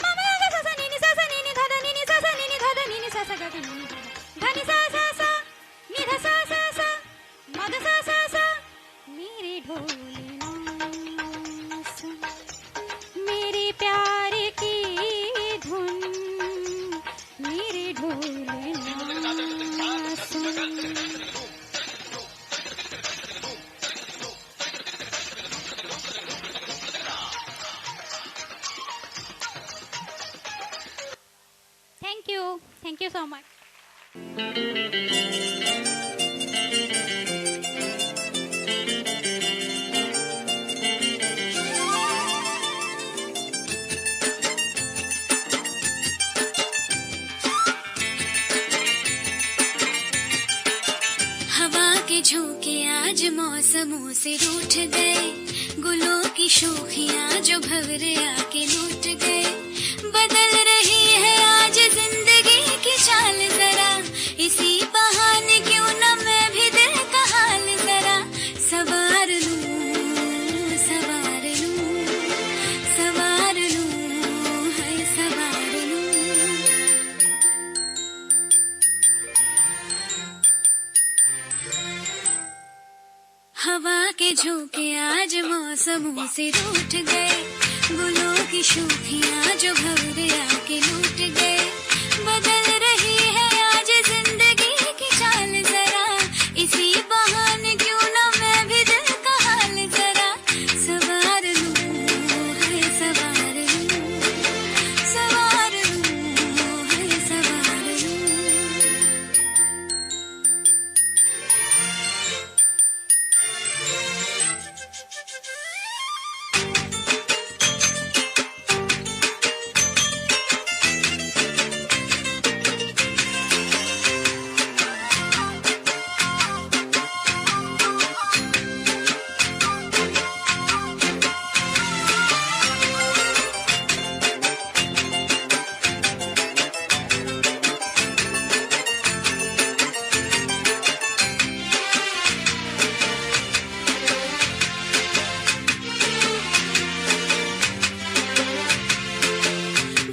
S12: मा मा गा सा सा नि सा सा नि धा धा नि सा सा नि धा धा नि सा सा गा धा नि धा नि सा सा सा नि धा सा सा सा मा धा सा सा सा मेरे ढोल ना सुन मेरे प्यार की धुन मेरे ढोल ना सुन Thank you so much.
S3: हवा के झोंके आज मौसमों से रूठ गए गुलों की शोखियां जो भंवरे आके लूट गए बदल रही है आज जिंदगी की चाल जरा इसी बहाने क्यों न मैं भी दिल का हाल जरा सवार लूं सवार लूं सवार लूं है सवार लूं हवा के झोंके आज मौसमों से रूठ गए गुलों की शोखियां जो भंवरे आके लूट गए बदल रही है आज जिंदगी की चाल जरा इसी बहाने क्यों न मैं भी दिल का हाल जरा सवार लूं है सवार लूं सवार लूं है सवार लूं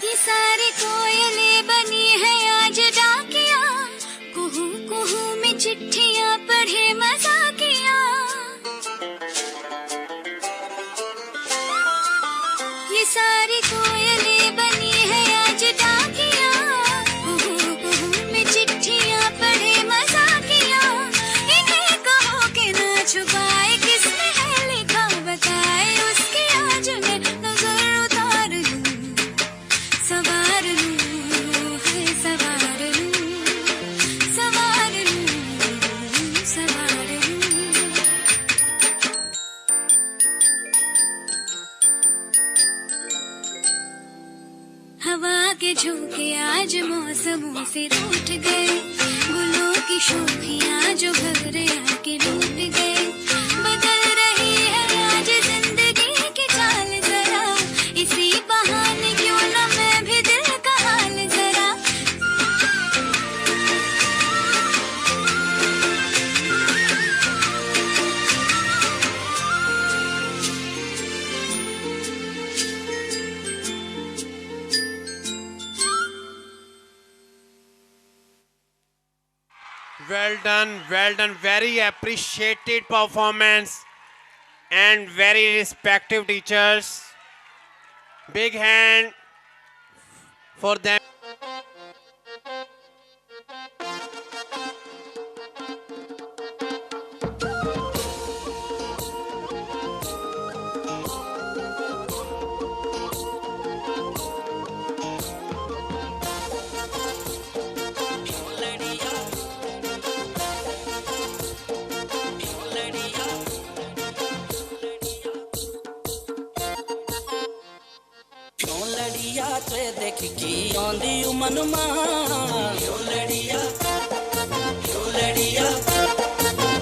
S3: ये सारी कोयलें बनी है आज डाकिया कुहू कुहू में चिट्ठियां पढ़े मजाकिया ये सारी कोयलें बनी है आज डाकिया कुहू कुहू में चिट्ठियां पढ़े मजाकिया इन्हें कहो कि ना छुपाए किसने है लिखा बताए उसकी आज मैं नजर उतार लूं सवार लूं है सवार लूं सवार लूं सवार लूं हवा के झोंके आज मौसमों से रूठ गए गुलों की शोखियां जो भंवरे आके लूट गए बदल रही है आज जिंदगी की चाल जरा इसी बहाने क्यों न मैं भी दिल का हाल जरा
S14: well done, very appreciated performance and very respective teachers. Big hand for them.
S10: क्यों लड़िया ते देख की आंदी मन मां क्यों लड़िया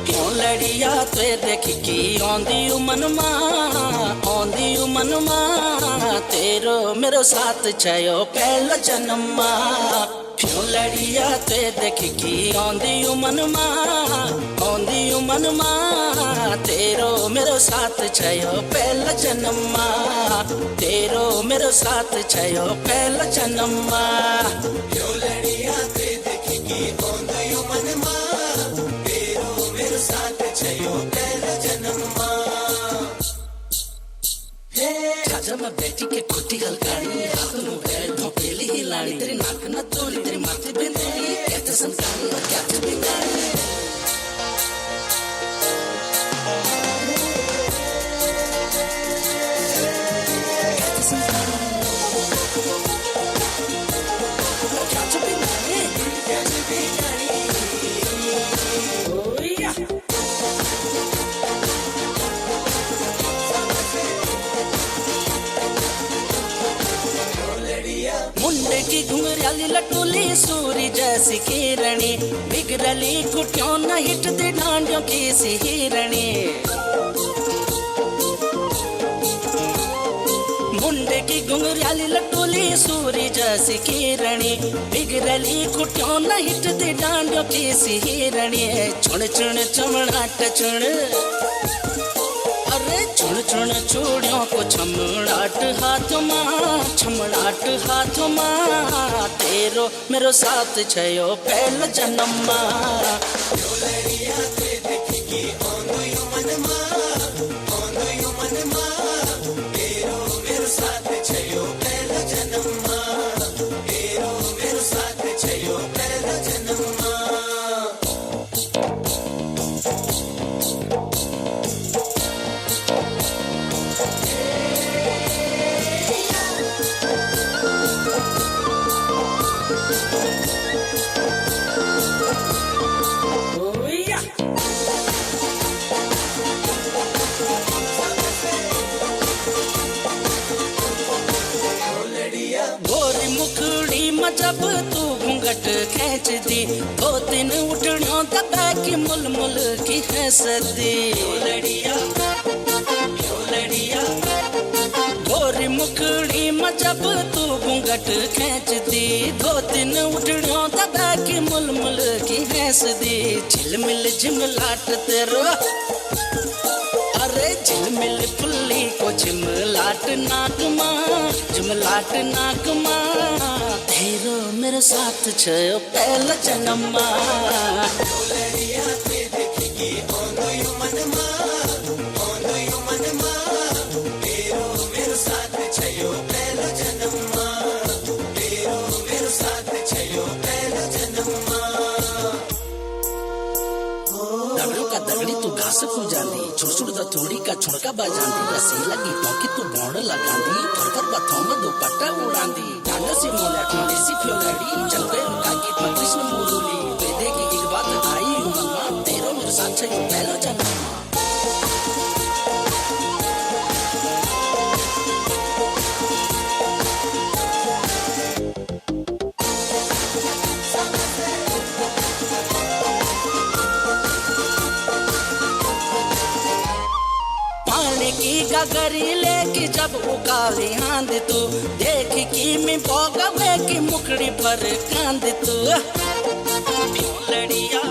S10: क्यों लड़िया ते देख की आंदी मन मां तेरो मेरो साथ छयो पहला जन्म क्यों लड़िया ते देख की आंदी मन मां तेरो मेरो साथ छयो पहला जन्म तेरो मेरो साथ छयो पहला जन्म क्यों लड़िया ते देख की आंदी मन मां तेरो मेरो साथ छयो पहला जन्म जब मैं बैठी के कुटी हलकानी हाथ में बैठ धोपेली हिलानी तेरी नाक न तोड़ी तेरी माथे पे तेरी कहते संस्कारी और क्या ते बिगाड़ी मुंडे की घुंघराली लटोली सूरी जैसी किरणी बिगड़ली कुटियों न हिटती डांडियों की सी हिरणी मुंडे की घुंघराली लटोली सूरी जैसी किरणी बिगड़ली कुटियों न हिटती डांडियों की सी हिरणी चुन चुन चमड़ाट चुन अरे चुन चुन चूड़ियों को छमड़ाट हाथ मां तेरो मेरो साथ छयो पहला जन्म तेरो मेरो साथ छयो पहला जन्म तेरो मेरो साथ छयो पहला जन्म गोरी मुखड़ी में जब तू घूंघट खींच दी दो तीन उठड़ियों दबा की मुल मुल की हंसदी गोरी मुखड़ी में जब तू घूंघट खींच दी दो तीन उठड़ियों दबा की मुल मुल की हंसदी झिलमिल झिमलाट तेरो अरे झिलमिल पुल्ली को झिमलाट नाक मां तेरो मेरो साथ छयो पहला जन्म तेरो मेरो साथ छयो पहला जन्म तेरो मेरो साथ छयो पहला जन्म दगड़ू का दगड़ी तू घास को जानी छुड़ दा थोड़ी का छुड़का बाजांदी रसी लगी पौकी तू बोड़ लगांदी थरथर बथों में दुपट्टा उड़ांदी डांडा सी मोला ठोड़ी सी फ्योलड़ी चल गए उनका गीत में कृष्ण मुरली वेदे की एक बात आई उमंगा तेरो मेरे साथ छयो पहला जन्म की गगरी लेके जब उकाली आंद तू देख की मैं भोगवे की मुखड़ी पर कांद तू लड़िया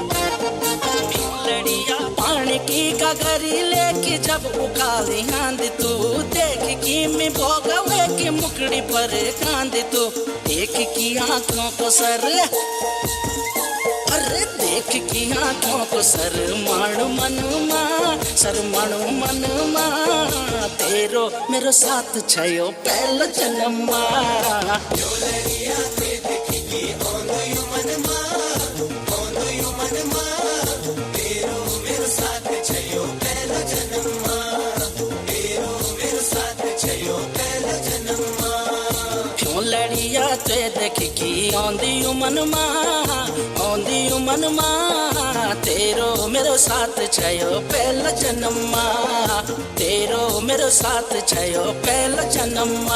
S10: पानी की गगरी लेके जब उकाली आंद तू देख की मैं भोगवे की मुखड़ी पर कांद तू देख की आंखों को सर अरे देख की आंखों को सर माणु मन मां तेरो मेरो साथ छयो पहला जन्म तेरो मेरो साथ छयो पहला जन्म तेरो मेरो साथ छयो पहला जन्म क्यों लड़िया ते देख की आंदी मन मां तेरो
S15: मेरो साथ छयो पहला जन्म तेरो मेरो साथ छयो पहला जन्म।